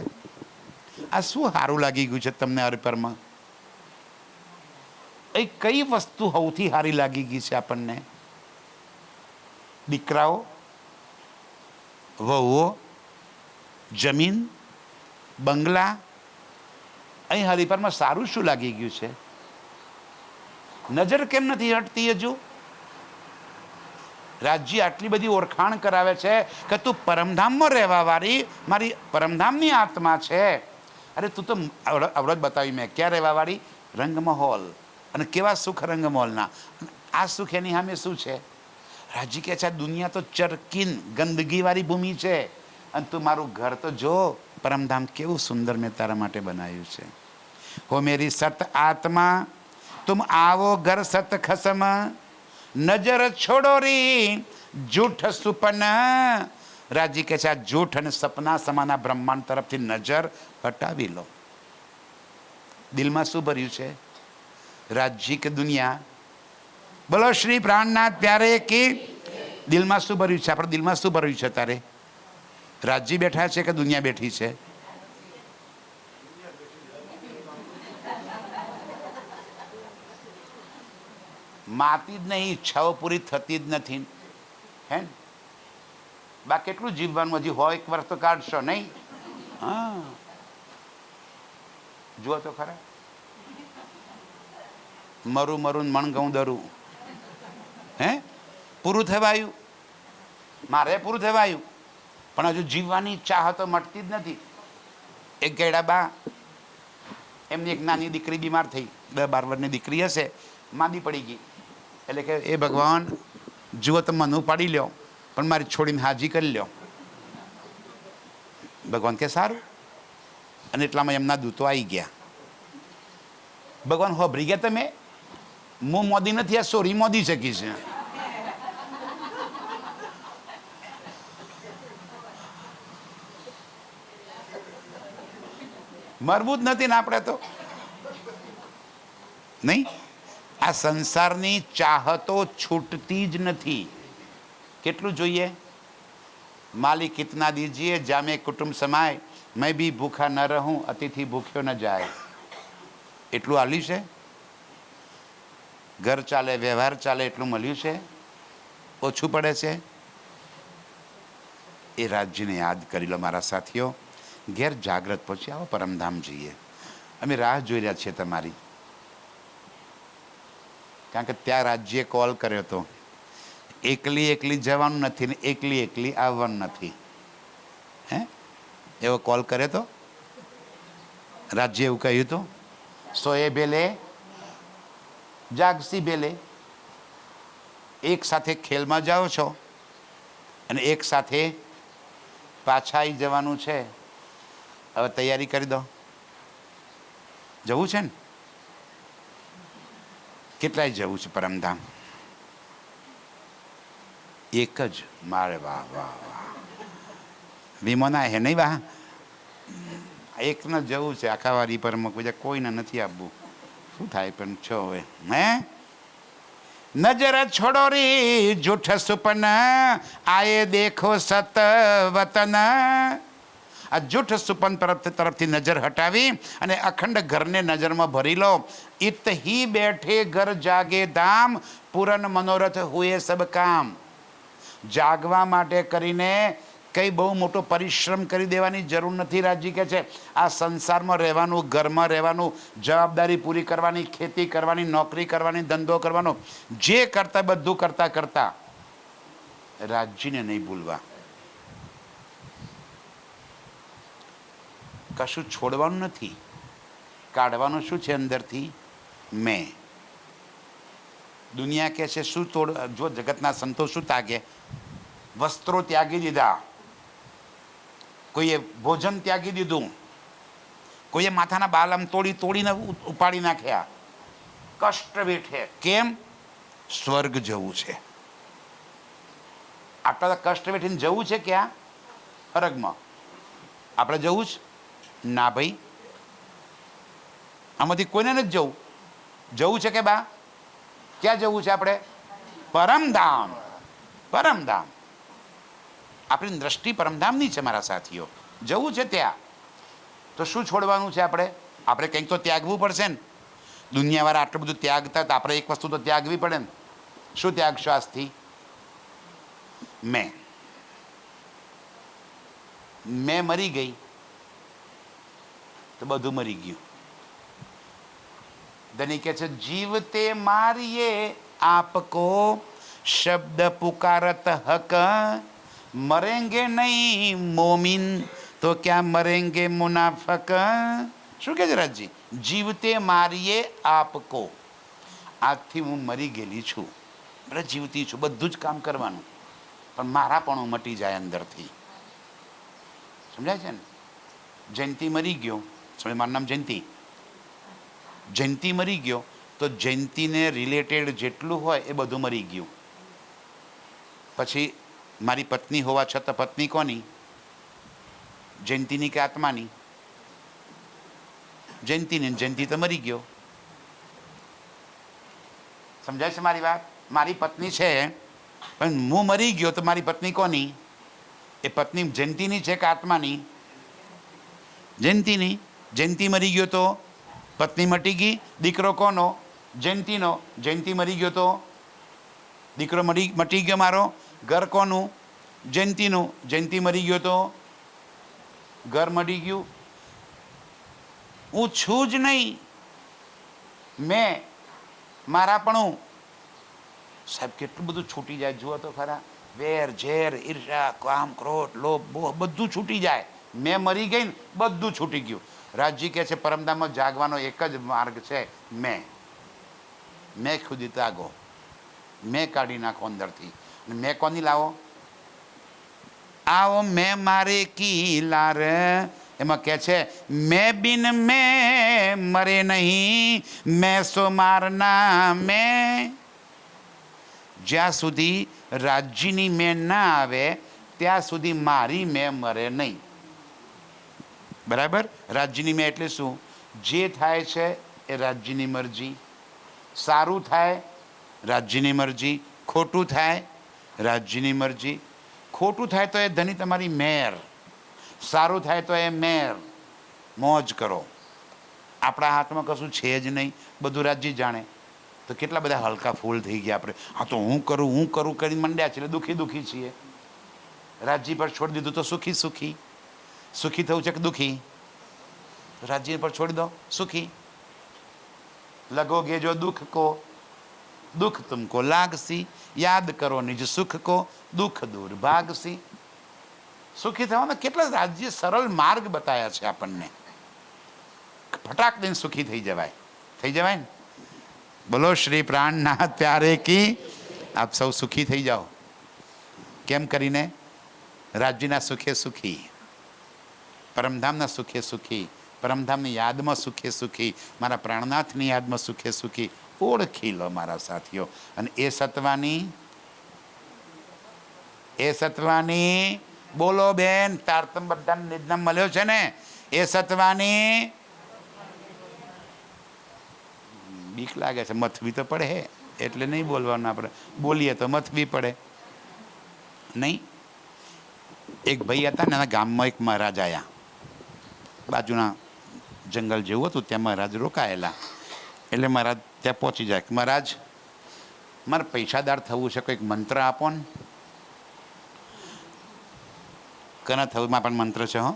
Speaker 2: આ શું સારું લાગી ગયું છે તમને હરિપરમાં? એ કઈ વસ્તુ સૌથી સારી લાગી ગઈ છે આપણને? દીકરાઓ, વહુઓ, જમીન, બંગલા. અહીં હરિપરમાં સારું શું લાગી ગયું છે? નજર કેમ નથી હટતી હજુ? રાજ્ય આટલી બધી ઓળખાણ કરાવે છે કે તું પરમધામમાં રહેવા વાળી મારી પરમધામની આત્મા છે. અરે તું તો અવરોધ બતાવી મેં ક્યાં રહેવા વાળી? રંગમહોલ. અને કેવા સુખ રંગમહોલના. આ સુખ એની સામે શું છે? રાજી કે છે દુનિયા તો ચરકીન ગંદગીવાળી ભૂમિ છે, અને તું મારું ઘર તો જો પરમધામ કેવું સુંદર મેં તારા માટે બનાવ્યું છે. હો મેરી સત આત્મા તુમ આવો ઘર સત ખસમ, નજર છોડો રી જૂઠ સુપન. રાજી કે છે આ જૂઠ અને સપના સમાના બ્રહ્માંડ તરફથી નજર હટાવી લો. દિલમાં શું ભર્યું છે? રાજ્ય કે દુનિયા? બોલો શ્રી પ્રાણનાથ પ્યારે કી. દિલમાં શું ભર્યું છે? આપણે દિલમાં શું ભર્યું છે? તારે રાજ્ય બેઠા છે કે દુનિયા બેઠી છે? માતી જ નહીં, ઈચ્છાઓ પૂરી થતી જ નથી. હે બા કેટલું જીવવાનું હજી હોય, એક વર્ષ તો કાઢશો નહીં? હા, જુઓ તો ખરા. મરું મરું મણ ઘઉં દરું. હે પૂરું થવાયું, મારે પૂરું થવાયું, પણ હજુ જીવવાની ચાહતો મટતી જ નથી. એક ગયડા બા, એમની એક નાની દીકરી બીમાર થઈ, 10-12 વર્ષની દીકરી હશે, માંદી પડી ગઈ. એટલે કે એ ભગવાન જુઓ તો મને ઉપાડી લ્યો, પણ મારી છોડીને હાજી કરી લ્યો. ભગવાન કે સારું. અને એટલામાં એમના દૂતો આવી ગયા. ભગવાન હોભરી ગયા તમે? હું મોદી નથી, આ સોરી મોદી શકી છે. મરવું જ નથી ને આપણે તો નહીં. આ સંસારની ચાહતો છૂટતી જ નથી. કેટલું જોઈએ? માલિક કિતના દીજીએ જામે કુટુંબ સમાય, મેં બી ભૂખા ન રહું, અતિથિ ભૂખ્યો ન જાય. એટલું આલ્યું છે? ઘર ચાલે, વ્યવહાર ચાલે એટલું મળ્યું છે? ઓછું પડે છે? એ રાજ્યને યાદ કરી લો મારા સાથીઓ. ઘેર જાગ્રત પછી આવો પરમધામ જઈએ. અમે રાહ જોઈ રહ્યા છીએ તમારી, કારણ કે ત્યાં રાજ્યે કોલ કર્યો હતો. એકલી એકલી જવાનું નથી ને એકલી એકલી આવવાનું નથી. હે એવો કોલ કર્યો તો રાજ્ય એવું કહ્યું હતું, સોએ બેલે જાગસી બેલે. એક સાથે ખેલમાં જાઓ છો અને એક સાથે પાછા આવી જવાનું છે. હવે તૈયારી કરી દો, જવું છે ને? કેટલાય જવું છે પરમધામ? એક જ. મારે વાહ વાહ વાહ, વિમોના હે નહીં વાહ. એકને જવું છે આખા વારી પર, બીજા કોઈને નથી આપવું. શું થાય પણ છો હવે? હે નજર છોડો રી જૂઠ સુપન, આયે દેખો સત વતન. આ જૂઠ સુપન તરફથી નજર હટાવી અને અખંડ ઘરને નજરમાં ભરી લો. ઇત હી બેઠે ઘર જાગે ધામ, પૂરન મનોરથ હુએ સબ કામ. જાગવા માટે કરીને કંઈ બહુ મોટો પરિશ્રમ કરી દેવાની જરૂર નથી. રાજી કે છે આ સંસારમાં રહેવાનું, ઘરમાં રહેવાનું, જવાબદારી પૂરી કરવાની, ખેતી કરવાની, નોકરી કરવાની, ધંધો કરવાનો, જે કરતા બધું કરતા કરતા રાજ્યને નહીં ભૂલવા. કશું છોડવાનું નથી. કાઢવાનું શું છે અંદરથી? મેં. દુનિયા કહે છે શું તોડ? જો જગતના સંતો શું તાગે? વસ્ત્રો ત્યાગી દીધા, કોઈએ ભોજન ત્યાગી દીધું, કોઈએ માથાના બાલ આમ તોડીને ઉપાડી નાખ્યા. કષ્ટ વેઠે. કેમ? સ્વર્ગ જવું છે. આટલા કષ્ટ વેઠીને જવું છે ક્યાં? સ્વર્ગમાં. આપણે જવું જ ના ભાઈ, આમાંથી કોઈને નથી જવું. જવું છે કે બા? ક્યાં જવું છે આપણે? પરમધામ. પરમધામ. આપણી દ્રષ્ટિ પરમધામની છે મારા સાથીઓ. જવું છે ત્યાં. તો શું છોડવાનું છે આપણે? આપણે કંઈક તો ત્યાગવું પડશે ને. દુનિયાવાળા આટલું બધું ત્યાગતા, તો આપણે એક વસ્તુ તો ત્યાગવી પડે ને. શું ત્યાગશો આજથી? મેં મરી ગઈ તો બધું મરી ગયું. ધની કહે છે જીવતે મારીએ આપકો શબ્દ પુકારત હક, મરેંગે નહીં મોમિન તો ક્યાં મરેંગે મુનાફક. શું કહે છે રાજજી? જીવતે મારીએ આપકો. આજથી હું મરી ગયેલી છું, બરાબર, જીવતી છું, બધું જ કામ કરવાનું, પણ મારા પણ મટી જાય અંદરથી. સમજાય છે ને? જયંતિ મરી ગયો, સમજ, મારું નામ જયંતિ. જયંતિ મરી ગયો તો જયંતિને રિલેટેડ જેટલું હોય એ બધું મરી ગયું. પછી મારી પત્ની હોવા છતાં પત્ની કોની? જયંતિની કે આત્માની? જયંતિની. જયંતિ તો મરી ગયો. સમજાય છે મારી વાત? મારી પત્ની છે પણ હું મરી ગયો તો મારી પત્ની કોની? એ પત્ની જયંતિની છે કે આત્માની? જયંતિની. જયંતિ મરી ગયો તો પત્ની મટી ગઈ. દીકરો કોનો? જયંતિનો. જયંતિ મરી ગયો તો દીકરો મટી ગયો મારો. ઘર કોનું? જયંતિનું. જયંતિ મરી ગયો તો ઘર મટી ગયું. હું છું જ નહીં, મેં મારાપણું. સાહેબ કેટલું બધું છૂટી જાય, જુઓ તો ખરા. વેર, ઝેર, ઈર્ષા, કામ, ક્રોધ, લોભ, મોહ બધું છૂટી જાય. મેં મરી ગઈ ને બધું છૂટી ગયું. રાજજી કહે છે પરમધામમાં જાગવાનો એક જ માર્ગ છે, મેં ખુદી ત્યાગો. મેં કાઢી નાખો અંદરથી. મેં કોની લાવો? આવો મેં મારે કી લાર. એમાં કહે છે મેં બિન મેં મરે નહીં, મેં સો મારના મેં. જ્યાં સુધી રાજ્યની મેં ના આવે ત્યાં સુધી મારી મેં મરે નહીં. બરાબર? રાજ્યની મેં એટલે શું? જે થાય છે એ રાજ્યની મરજી. સારું થાય રાજ્યની મરજી, ખોટું થાય રાજ્યની મરજી. ખોટું થાય તો એ ધની તમારી મેર, સારું થાય તો એ મેર. મોજ કરો. આપણા હાથમાં કશું છે જ નહીં, બધું રાજ્ય જાણે. તો કેટલા બધા હલકા ફૂલ થઈ ગયા આપણે. હા તો હું કરું કરીને મંડ્યા છે એટલે દુઃખી છીએ. રાજ્ય પર છોડી દીધું તો સુખી. સુખી થવું છે કે દુઃખી? રાજ્ય પર છોડી દો, સુખી. लगोगे जो दुख को, दुख तुमको लागसी, याद કરો નિજ સુખ को, દુઃખ દૂર ભાગસી. સુખી થવાના કેટલા રાજ્ય સરળ માર્ગ બતાવ્યા છે આપણને. ફટાક દઈને સુખી થઈ જવાય ને. બોલો શ્રી પ્રાણનાથ પ્યારે કી. આપ સૌ સુખી થઈ જાઓ. કેમ કરીને? રાજ્યના સુખે સુખી, પરમધામના સુખે સુખી, પરમધામની યાદમાં સુખે સુખી, મારા પ્રાણનાથની યાદમાં સુખે સુખી. ઓળખી લો મારા સાથીઓ. અને એ સત્વાની બોલો બેન, તારતમ બધાને નિજનામ મળ્યો છે ને? એ સત્વાની બીક લાગે છે, મથવી તો પડે હે, એટલે નહીં બોલવાનું. આપણે બોલીએ તો મથવી પડે નહીં. એક ભાઈ હતા ને, એના ગામમાં એક મહારાજ આવ્યા. બાજુના જંગલ જેવું હતું, ત્યાં મહારાજ રોકાયેલા. એટલે મહારાજ ત્યાં પહોંચી જાય કે મહારાજ મારે પૈસાદાર થવું છે, કંઈક મંત્ર આપો ને. કના થવું માં પણ મંત્ર છે? હો,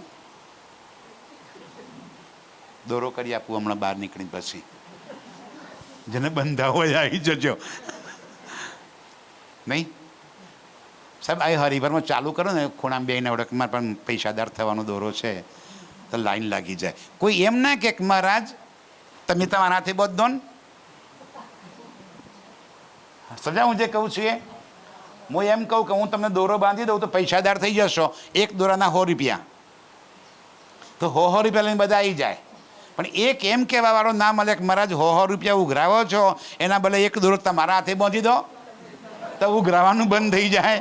Speaker 2: દોરો કરી આપું હમણાં બહાર નીકળી પછી. જેને બંધા હોય આવી જજો. નહીં સાહેબ, આ હરિભરમાં ચાલુ કરો ને, ખૂણામાં બેને ઓળખ મારે પણ પૈસાદાર થવાનો દોરો છે, તો લાઈન લાગી જાય. કોઈ એમ ના કે મહારાજ તમે તમારા હાથે બધો ને સમજા. હું જે કહું છું એ હું એમ કહું કે હું તમને દોરો બાંધી દઉં તો પૈસાદાર થઈ જશો. એક દોરાના 100 રૂપિયા, તો 100 રૂપિયા લઈને બધા આવી જાય. પણ એક એમ કહેવા વાળો ના મળે કે મહારાજ 100 રૂપિયા ઉઘરાવો છો, એના બદલે એક દોરો તમારા હાથે બાંધી દો, તો ઉઘરાવાનું બંધ થઈ જાય.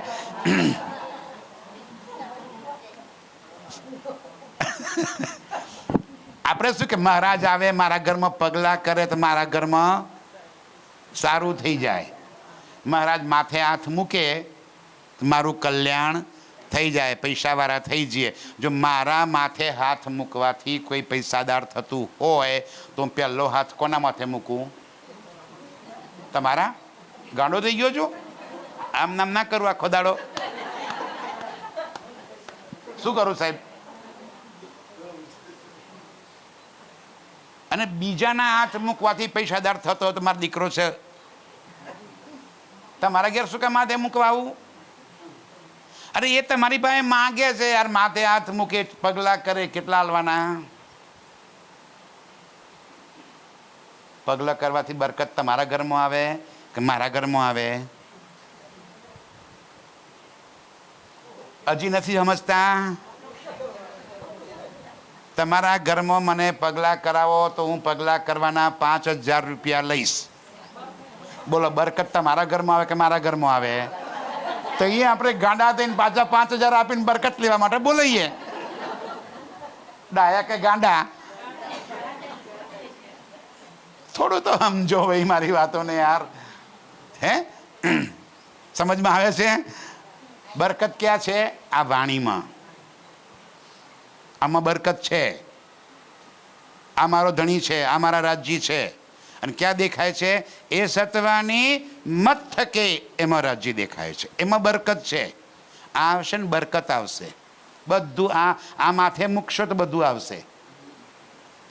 Speaker 2: આપણે શું કે મહારાજ આવે મારા ઘરમાં પગલાં કરે તો મારા ઘરમાં સારું થઈ જાય. મહારાજ માથે હાથ મૂકે તો મારું કલ્યાણ થઈ જાય, પૈસાવાળા થઈ જઈએ. જો મારા માથે હાથ મૂકવાથી કોઈ પૈસાદાર થતું હોય તો હું પહેલો હાથ કોના માથે મૂકું? તમારા? ગાંડો થઈ ગયો છું? આમ નામ ના કરું આખો દાડો. શું કરું સાહેબ? અને બીજાના હાથ મૂકવાથી પૈસાદાર થતો હોય તો મારો દીકરો છે, તમારા ઘેર શું કે માથે મૂકવા આવું? અરે એ તમારી પાસે માગે છે યાર, માથે હાથ મૂકે, પગલા કરે, કેટલા હાલવાના? પગલાં કરવાથી બરકત તમારા ઘરમાં આવે કે મારા ઘરમાં આવે? હજી નથી સમજતા? તમારા ઘરમાં મને પગલાં કરાવો તો હું પગલાં કરવાના 5,000 રૂપિયા લઈશ. બોલો, બરકત તમારા ઘરમાં આવે કે મારા ઘરમાં આવે? તો એ આપણે ગાંડા થઈને પાછા 5,000 આપીને બરકત લેવા માટે બોલાઈએ. ડાયા કે ગાંડા? થોડું તો સમજો ભાઈ મારી વાતોને યાર. હે, સમજમાં આવે છે? બરકત ક્યાં છે? આ વાણીમાં. આમાં બરકત છે. આ મારો ધણી છે, આ મારા રાજ્ય છે. અને ક્યાં દેખાય છે? એ સત્વાની મથકે એમાં રાજ્ય દેખાય છે, એમાં બરકત છે. આ આવશે ને બરકત આવશે. બધું આ માથે મૂકશો તો બધું આવશે.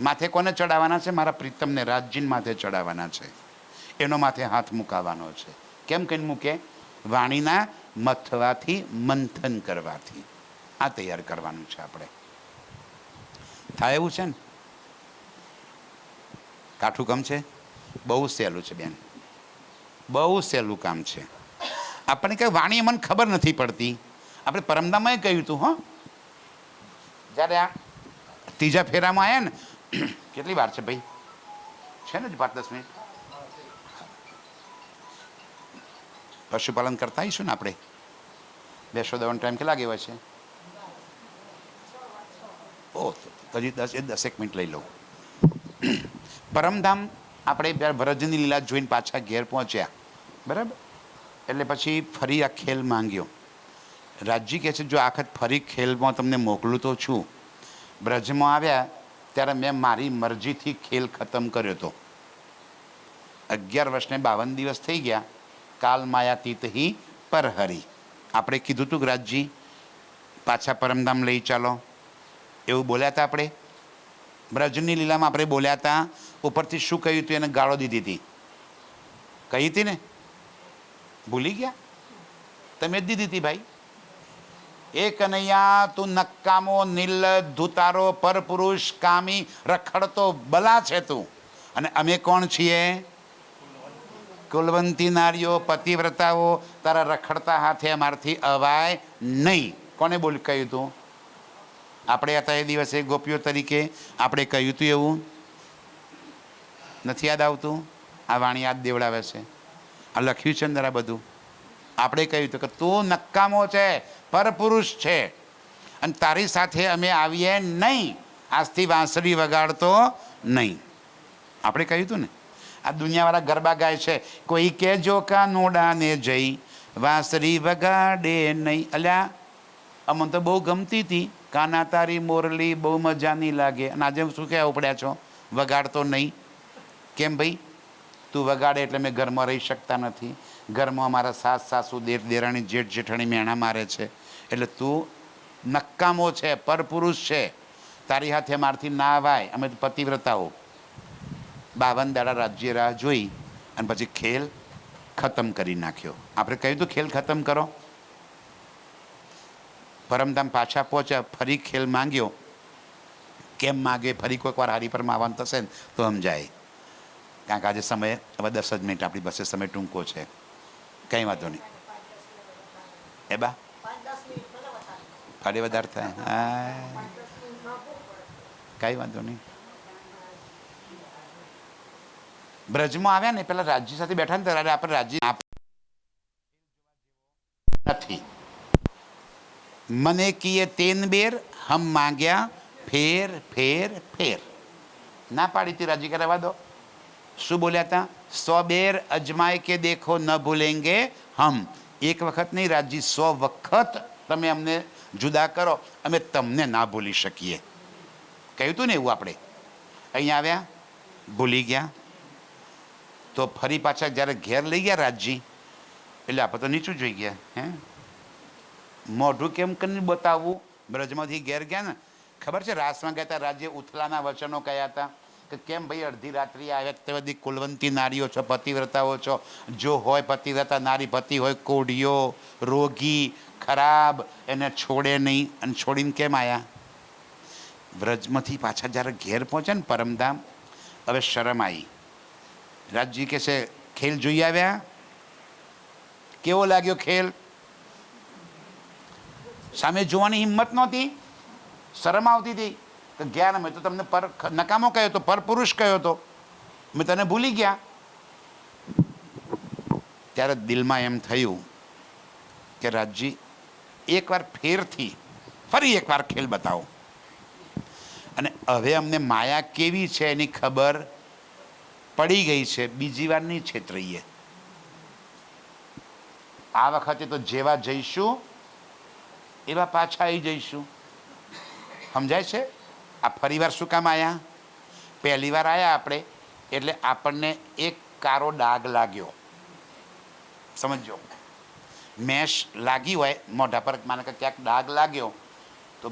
Speaker 2: માથે કોને ચડાવવાના છે? મારા પ્રીતમને રાજ્યને માથે ચડાવવાના છે. એનો માથે હાથ મુકાવવાનો છે. કેમ કહીને મૂકે? વાણીના મથવાથી, મંથન કરવાથી. આ તૈયાર કરવાનું છે આપણે. થાય એવું છે ને? કાઠું કામ છે? બહુ સહેલું છે બેન, બહુ સહેલું કામ છે. આપણને કંઈ વાણી મને ખબર નથી પડતી. આપણે પરમદામાં કહ્યું હતું, હો, જ્યારે આ ત્રીજા ફેરામાં આવ્યા ને, કેટલી વાર છે ભાઈ? છે ને 5-10 મિનિટ. પશુપાલન કરતા આવીશું ને આપણે. બેસો દવાનો ટાઈમ કેટલા લાગે હોય છે? ઓ, હજી 10 મિનિટ લઈ લઉં. પરમધામ આપણે વ્રજની લીલા જોઈને પાછા ઘેર પહોંચ્યા, બરાબર? એટલે પછી ફરી આ ખેલ માંગ્યો. રાજજી કહે છે, જો આખત ફરી ખેલમાં તમને મોકલું તો છું. બ્રજમાં આવ્યા ત્યારે મેં મારી મરજીથી ખેલ ખતમ કર્યો હતો. 11 વર્ષને 52 દિવસ થઈ ગયા. કાલ માયાતીત હી પરહરી. આપણે કીધું હતું કે રાજજી પાછા પરમધામ લઈ ચાલો, એવું બોલ્યા હતા આપણે. બ્રજની લીલામાં આપણે બોલ્યા હતા. ઉપરથી શું કહ્યું હતું? એને ગાળો દીધી હતી. કહી હતી ને? ભૂલી ગયા? તમે જ દીધી હતી ભાઈ. એ કનૈયા તું નક્કામો, નીલ, ધુતારો, પરપુરુષ, કામી, રખડતો બલા છે તું. અને અમે કોણ છીએ? કુલવંતી નારીઓ, પતિવ્રતાઓ. તારા રખડતા હાથે અમારથી અવાય નહીં. કોને બોલ કહ્યું હતું? આપણે હતા એ દિવસે ગોપીઓ તરીકે આપણે કહ્યું હતું એવું? નથી યાદ આવતું? આ વાણી યાદ દેવડાવે છે. આ લખ્યું છે અંદર આ બધું. આપણે કહ્યું હતું કે તું નક્કામો છે, પરપુરુષ છે, અને તારી સાથે અમે આવીએ નહીં. આજથી વાંસળી વગાડતો નહીં. આપણે કહ્યું હતું ને? આ દુનિયાવાળા ગરબા ગાય છે, કોઈ કે જો કાનોડાને જઈ વાંસળી વગાડે નહીં. અલ્યા અમને તો બહુ ગમતી હતી. કાના તારી મોરલી બહુ મજાની લાગે. અને આજે શું કહેવા ઉપડ્યા છો? વગાડતો નહીં. કેમ ભાઈ? તું વગાડે એટલે મેં ઘરમાં રહી શકતા નથી. ઘરમાં અમારા સાસ સાસુ, દેર દેરાણી, જેઠ જેઠાણી મેણા મારે છે. એટલે તું નક્કામો છે, પરપુરુષ છે. તારી હાથે મારથી ના અવાય. અમે પતિવ્રતાઓ 52 દાડા રાજ્ય રાહ જોઈ અને પછી ખેલ ખતમ કરી નાખ્યો. આપણે કહ્યું તું ખેલ ખતમ કરો. પરમધામ પાછા પહોંચ્યા, ફરી ખેલ માંગ્યો. કેમ માગે? ફરી કોઈક વાર હારી પર આવવાનું થશે ને તો સમજાય. કારણ કે આજે સમય હવે 10 જ મિનિટ આપણી પાસે સમય ટૂંકો છે. કંઈ વાંધો નહીં. એ બા ફરી વધારે થાય. હા, કંઈ વાંધો નહીં. બ્રજમાં આવ્યા ને પેલા રાજ્ય સાથે બેઠા ને ત્યારે આપણે રાજ્ય નથી. મને કીએ તેન બેર, હમ માંગ્યા ફેર ફેર ફેર. ના પાડી હતી રાજી કરવા દો. શું બોલ્યા હતા? 100 બેર અજમાય કે દેખો ન ભૂલેંગે હમ. એક વખત નહીં રાજજી, 100 વખત તમે અમને જુદા કરો, અમે તમને ના ભૂલી શકીએ. કહ્યું હતું ને એવું આપણે. અહીંયા આવ્યા, ભૂલી ગયા. તો ફરી પાછા જ્યારે ઘેર લઈ ગયા રાજજી, એટલે આપણે તો નીચું જોઈ ગયા. હે, મોઢું કેમ કરીને બતાવવું? બ્રજમાંથી ઘેર ગયા ને, ખબર છે રાસમાં ગયા હતા રાજ્ય ઉથલાના વચનો કયા હતા કે કેમ ભાઈ અડધી રાત્રિએ આવ્યા તે બધી કુલવંતી નારીઓ છો, પતિવ્રતાઓ છો. જો હોય પતિવ્રતા નારી, પતિ હોય કોઢિયો, રોગી, ખરાબ, એને છોડે નહીં. અને છોડીને કેમ આવ્યા? વ્રજમાંથી પાછા જ્યારે ઘેર પહોંચ્યા ને પરમધામ, હવે શરમ આવી. રાજજી કહે છે ખેલ જોઈ આવ્યા? કેવો લાગ્યો ખેલ? સામે જોવાની હિંમત નહોતી, શરમ આવતી હતી. તો જ્ઞાન મેં તો તમને પર નકામો કહ્યો તો, પર પુરુષ કહ્યો તો, મેં તને ભૂલી ગયા. ત્યારે દિલમાં એમ થયું કે રાજજી એકવાર ફેરથી ફરી એકવાર ખેલ બતાવો, અને હવે અમને માયા કેવી છે એની ખબર પડી ગઈ છે, બીજી વાર નહીં છેતરીએ. આ વખતે તો જેવા જઈશું એવા પાછા આવી જઈશું. સમજાય છે? આ ફરીવાર શું કામ આવ્યા? પહેલી વાર આવ્યા આપણે એટલે આપણને એક કારો ડાઘ લાગ્યો. સમજો, મેશ લાગી હોય મોઢા પર, માને કે ક્યાંક ડાઘ લાગ્યો તો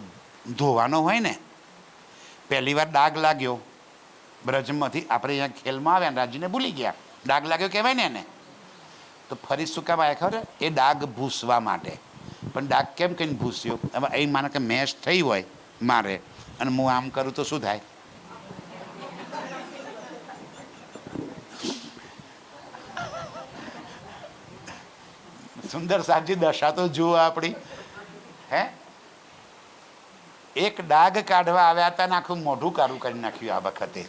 Speaker 2: ધોવાનો હોય ને. પહેલી વાર ડાઘ લાગ્યો બ્રજમાંથી, આપણે અહીંયા ખેલમાં આવ્યા ને રાજજીને ભૂલી ગયા, ડાઘ લાગ્યો કહેવાય ને એને. તો ફરી શું કામ આવ્યા ખબર? એ ડાઘ ભૂસવા માટે. પણ ડાઘ કેમ કહીને ભૂસ્યો? હવે અહીં માને કે મેશ થઈ હોય મારે, અને હું આમ કરું તો શું થાય? સુંદર સાજી દશા તો જુઓ આપણી. હે, એક ડાઘ કાઢવા આવ્યા હતા ને આખું મોઢું કારું કરી નાખ્યું આ વખતે.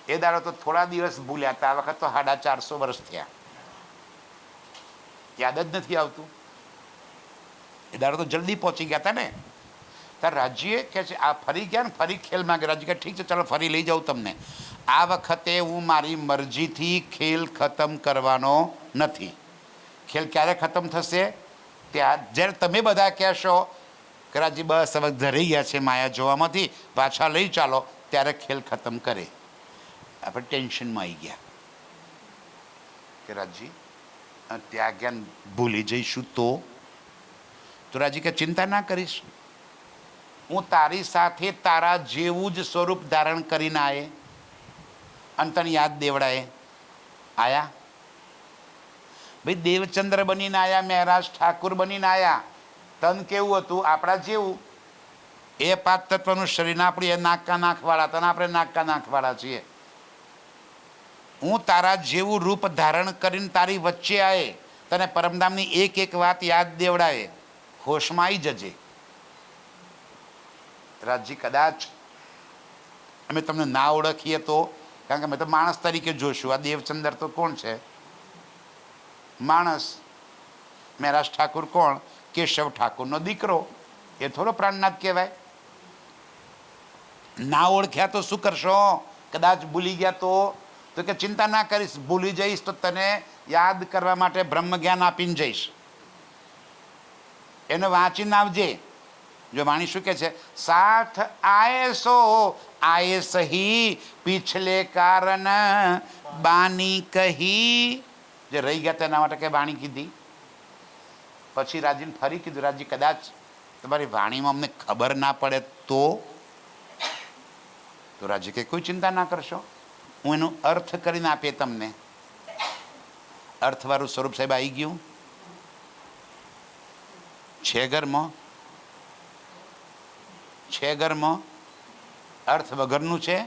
Speaker 2: એ દાડો તો થોડા દિવસ ભૂલ્યા હતા, આ વખત તો 450 વર્ષ થયા, યાદ જ નથી આવતું. એ દાડો તો જલ્દી પહોંચી ગયા હતા ને. ત્યારે રાજ્યએ કહે છે આ ફરી ગયા ને, ફરી ખેલ માંગે. રાજ્ય કહે ઠીક છે ચાલો ફરી લઈ જાઉં તમને. આ વખતે હું મારી મરજીથી ખેલ ખતમ કરવાનો નથી. ખેલ ક્યારે ખતમ થશે? ત્યાં જ્યારે તમે બધા કહેશો કે રાજજી બસ હવે ધરી ગયા છે માયા જોવામાંથી, પાછા લઈ ચાલો, ત્યારે ખેલ ખતમ કરે. આપણે ટેન્શનમાં આવી ગયા કે રાજજી ત્યાં જ્ઞાન ભૂલી જઈશું તો રાજજી કે ચિંતા ના કરીશ, હું તારી સાથે તારા જેવું જ સ્વરૂપ ધારણ કરીને આયે અને તને યાદ દેવડાએ. આયા ભાઈ, દેવચંદ્ર બનીને આયા, મહારાજ ઠાકુર બનીને આયા. તન કેવું હતું? આપણા જેવું. એ 5 તત્વનું શરીર, આપણી એ નાકા નાખવાળા, તને આપણે નાકા નાખવાળા છીએ. હું તારા જેવું રૂપ ધારણ કરીને તારી વચ્ચે આવે, તને પરમધામની એક એક વાત યાદ દેવડાવે, હોશમાં આવી જજે. રાજજી કદાચ અમે તમને ના ઓળખીએ તો, કારણ કે અમે તો માણસ તરીકે જોશું. આ દેવચંદ્ર તો કોણ છે? માણસ. મહારાજ ઠાકુર કોણ? કેશવ ઠાકુરનો દીકરો. એ થોડો પ્રાણનાથ કહેવાય. ના ઓળખ્યા તો શું કરશો? કદાચ ભૂલી ગયા તો કે ચિંતા ના કરીશ, ભૂલી જઈશ તો તને યાદ કરવા માટે બ્રહ્મ જ્ઞાન આપીને જઈશ, એને વાંચીને આવજે. જો વાણી શું કે છે? સાથ આયે સો આયે સહી, પીછલે કારણ બાની કહી. જે રહી ગયા તેના માટે કે વાણી કીધી. પછી રાજીને ફરી કીધું, રાજી કદાચ તમારી વાણીમાં અમને ખબર ના પડે તો રાજી કે કોઈ ચિંતા ના કરશો, હું એનો અર્થ કરીને આપીએ તમને. અર્થવાળું સ્વરૂપ સાહેબ આવી ગયું છે ઘરમાં. છે ઘરમાં, અર્થ વગરનું છે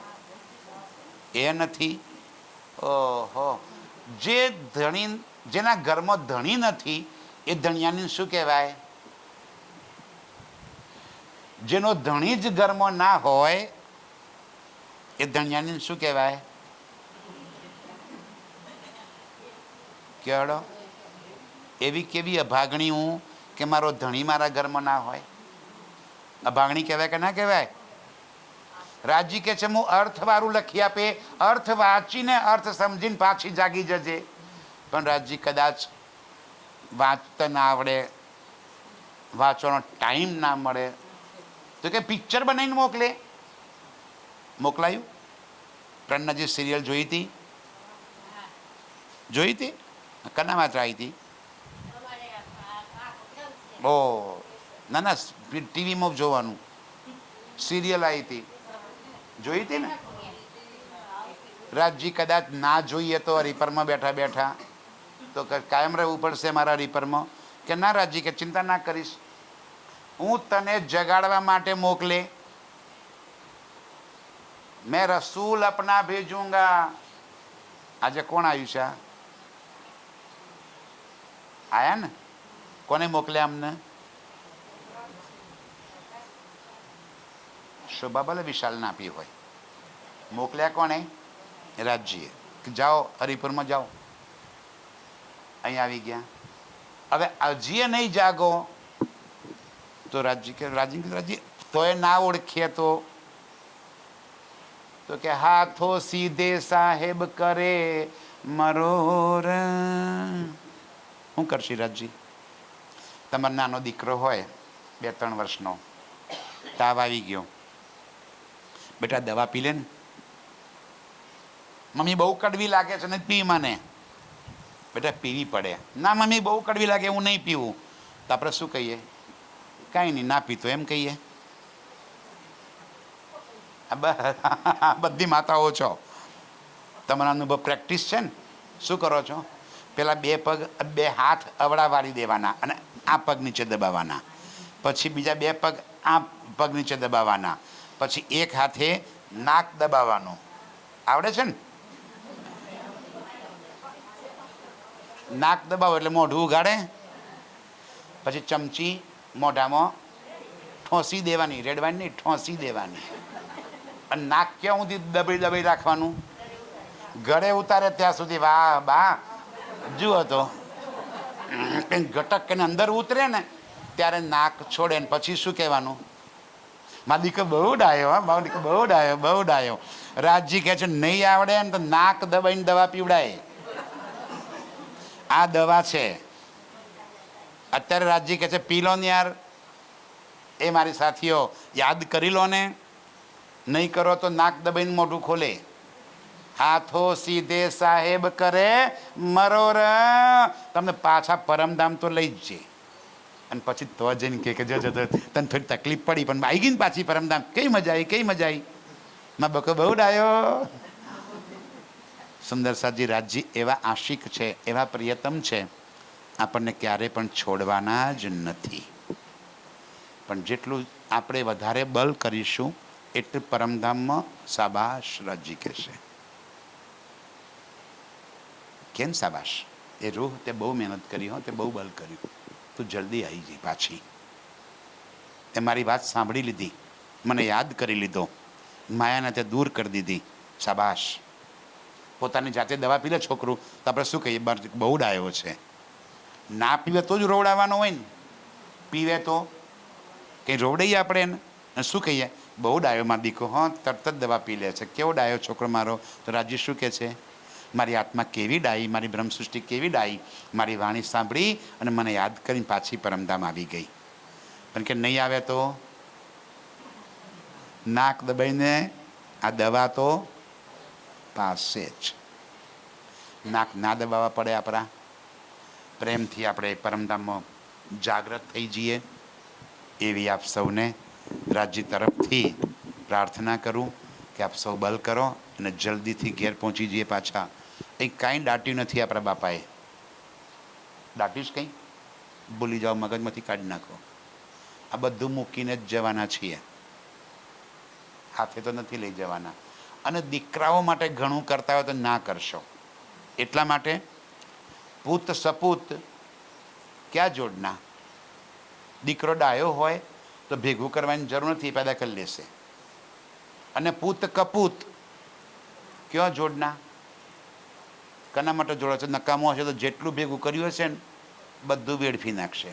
Speaker 2: એ નથી. ઓહો, જે ધણી, જેના ઘરમાં ધણી નથી એ ધણિયાની શું કહેવાય? જેનો ધણી જ ઘરમાં ના હોય એ ધણિયાની શું કહેવાય? કેળો એવી કેવી અભાગણી હું કે મારો ધણી મારા ઘરમાં ના હોય? અભાગણી કહેવાય કે ના કહેવાય? રાજજી કે છે હું અર્થવાળું લખી આપે, અર્થ વાંચીને અર્થ સમજીને પાછી જાગી જજે. પણ રાજજી કદાચ વાંચતા ના આવડે, વાંચવાનો ટાઈમ ના મળે તો કે પિક્ચર બનાવીને મોકલે. મોકલાયું? પ્રેરણાજી સિરિયલ જોઈ હતી? જોઈ હતી? કના માત્ર આવી હતી? ઓ ના ના, ટીવીમાં જોવાનું. સિરિયલ આવી હતી, જોઈ હતી ને? રાજજી કદાચ ના જોઈએ તો રીપરમાં બેઠા બેઠા તો કાયમ રહેવું પડશે મારા રીપરમાં. કે ના રાજજી કે ચિંતા ના કરીશ, હું તને જગાડવા માટે મોકલે. मैं रसूल अपना भेजूंगा। આજે કોણ આવ્યું છે? આયા ને? કોને મોકલ્યા અમને? શોભા ભલે વિશાલને આપી હોય, મોકલ્યા કોને? રાજજીએ. જાઓ હરિપુરમાં જાઓ. અહીં આવી ગયા. હવે હજીએ નહીં જાગો તો રાજી તો એ ના ઓળખીએ તો કે હાથો સીધે સાહેબ કરે મરોર. શું કરશી રાજજી? તમારો નાનો દીકરો હોય 2-3 વર્ષનો, તાવ આવી ગયો, બેટા દવા પી લે ને. મમ્મી બહુ કડવી લાગે છે ને પી મને. બેટા પીવી પડે. ના મમ્મી બહુ કડવી લાગે, હું નહીં પીવું. તો આપણે શું કહીએ? કાંઈ નહીં, ના પીતો એમ કહીએ. બધી માતાઓ છો, તમારા અનુભવ પ્રેક્ટિસ છે ને. શું કરો છો? પેલા 2 હાથ અવળા વાળી દેવાના અને આ પગ નીચે દબાવવાના, પછી બીજા 2 પગ આ પગ નીચે દબાવવાના, પછી એક હાથે નાક દબાવવાનું. આવડે છે ને? નાક દબાવો એટલે મોઢું ઉગાડે, પછી ચમચી મોઢામાં ઠોસી દેવાની, રેડવાની નહીં, ઠોસી દેવાની. અને નાક ક્યાં સુધી દબાઈ રાખવાનું? ગળે ઉતારે ત્યાં સુધી. વાહ બા, જુઓ તો કંઈક ઘટક એને અંદર ઉતરે ને ત્યારે નાક છોડે ને પછી શું કહેવાનું? મારા દીકરો બહુ ડાયો, હા મારો દીકરો બહુ ડાયો, બહુ ડાયો. રાજજી કહે છે નહીં આવડે ને તો નાક દબાઈને દવા પીવડાય. આ દવા છે. અત્યારે રાજજી કહે છે પી લો ને યાર. એ મારી સાથીઓ યાદ કરી લો ને. નહીં કરો તો નાક દબાઈને મોઢું ખોલે. હાથો સીધે સાહેબ કરે મરોર. તમને પાછા પરમધામ તો લઈ જ છે. અને પછી તો જઈને કે જો તને થોડી તકલીફ પડી પણ આવી ગઈ ને પાછી પરમધામ. કઈ મજા આવી, કઈ મજા આવી. મારા બકો બહુ ડાયો. સુંદર સાજી રાજજી એવા આશિક છે, એવા પ્રિયતમ છે, આપણને ક્યારે પણ છોડવાના જ નથી. પણ જેટલું આપણે વધારે બલ કરીશું એટલું પરમધામમાં શાબાશ રાજજી કહેશે. કેમ શાબાશ? એ રૂહ તે બહુ મહેનત કરી હો, તે બહુ બલ કર્યું, તું જલ્દી આવી જઈ પાછી. તે મારી વાત સાંભળી લીધી, મને યાદ કરી લીધો, માયાને તે દૂર કરી દીધી. શાબાશ. પોતાની જાતે દવા પી લે છોકરું તો આપણે શું કહીએ? બહુ ડાયો છે. ના પીવે તો જ રોવડાવવાનો હોય ને. પીવે તો કંઈ રોવડાઈએ આપણે એને. અને શું કહીએ? બહુ ડાયો મારો દીકરો, હા તરત જ દવા પી લે છે. કેવો ડાયો છોકરો મારો. તો રાજ્ય શું કહે છે? મારી આત્મા કેવી ડાઈ, મારી બ્રહ્મસૃષ્ટિ કેવી ડાઈ. મારી વાણી સાંભળી અને મને યાદ કરીને પાછી પરમધામ આવી ગઈ. પણ કે નહીં આવે તો નાક દબાઈને આ દવા તો પાસે જ. નાક ના દબાવવા પડે. આપણા પ્રેમથી આપણે પરમધામમાં જાગૃત થઈ જઈએ એવી આપ સૌને રાજ્ય તરફથી પ્રાર્થના કરું કે આપ સૌ બલ કરો અને જલ્દીથી ઘેર પહોંચી જઈએ પાછા. એ કાંઈ દાટ્યું નથી આપણા બાપાએ. દાટ્યું જ કંઈ? ભૂલી જાઓ, મગજમાંથી કાઢી નાખો. આ બધું મૂકીને જ જવાના છીએ, હાથે તો નથી લઈ જવાના. અને દીકરાઓ માટે ઘણું કરતા હોય તો ના કરશો. એટલા માટે પૂત સપૂત ક્યાં જોડના. દીકરો ડાયો હોય તો ભેગું કરવાની જરૂર નથી, પેદા કરી લેશે. અને પૂત કપૂત ક્યાં જોડના. કના માટે જોડે છે? નકામો હશે તો જેટલું ભેગું કર્યું હશે ને બધું વેડફી નાખશે.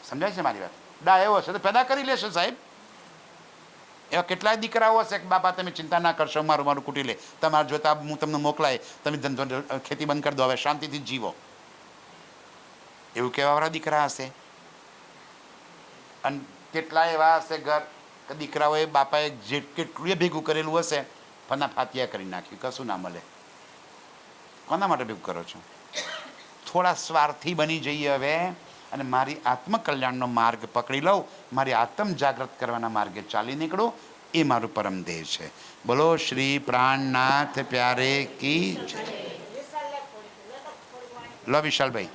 Speaker 2: સમજાય છે મારી વાત? ડાયો હશે તો પેદા કરી લેશે સાહેબ. એવા કેટલાય દીકરાઓ હશે કે બાપા તમે ચિંતા ના કરશો, મારું મારું કૂટી લે, તમારે જોતા હું તમને મોકલાય, તમે ધંધો ખેતી બંધ કરી દો, હવે શાંતિથી જીવો. એવું કહેવાવાળા દીકરા હશે. અને કેટલાય એવા હશે ઘર કે દીકરાઓએ બાપાએ જે કેટલું ભેગું કરેલું હશે ફના ફાતિયા કરી નાખ્યું, કશું ના મળે. કોના માટે ભેગું કરો છો? થોડા સ્વાર્થી બની જઈએ હવે અને મારી આત્મકલ્યાણનો માર્ગ પકડી લઉં, મારી આત્મ જાગૃત કરવાના માર્ગે ચાલી નીકળું, એ મારું પરમ ધ્યેય છે. બોલો શ્રી પ્રાણનાથ પ્યારે કી જય. લો વિશાલભાઈ.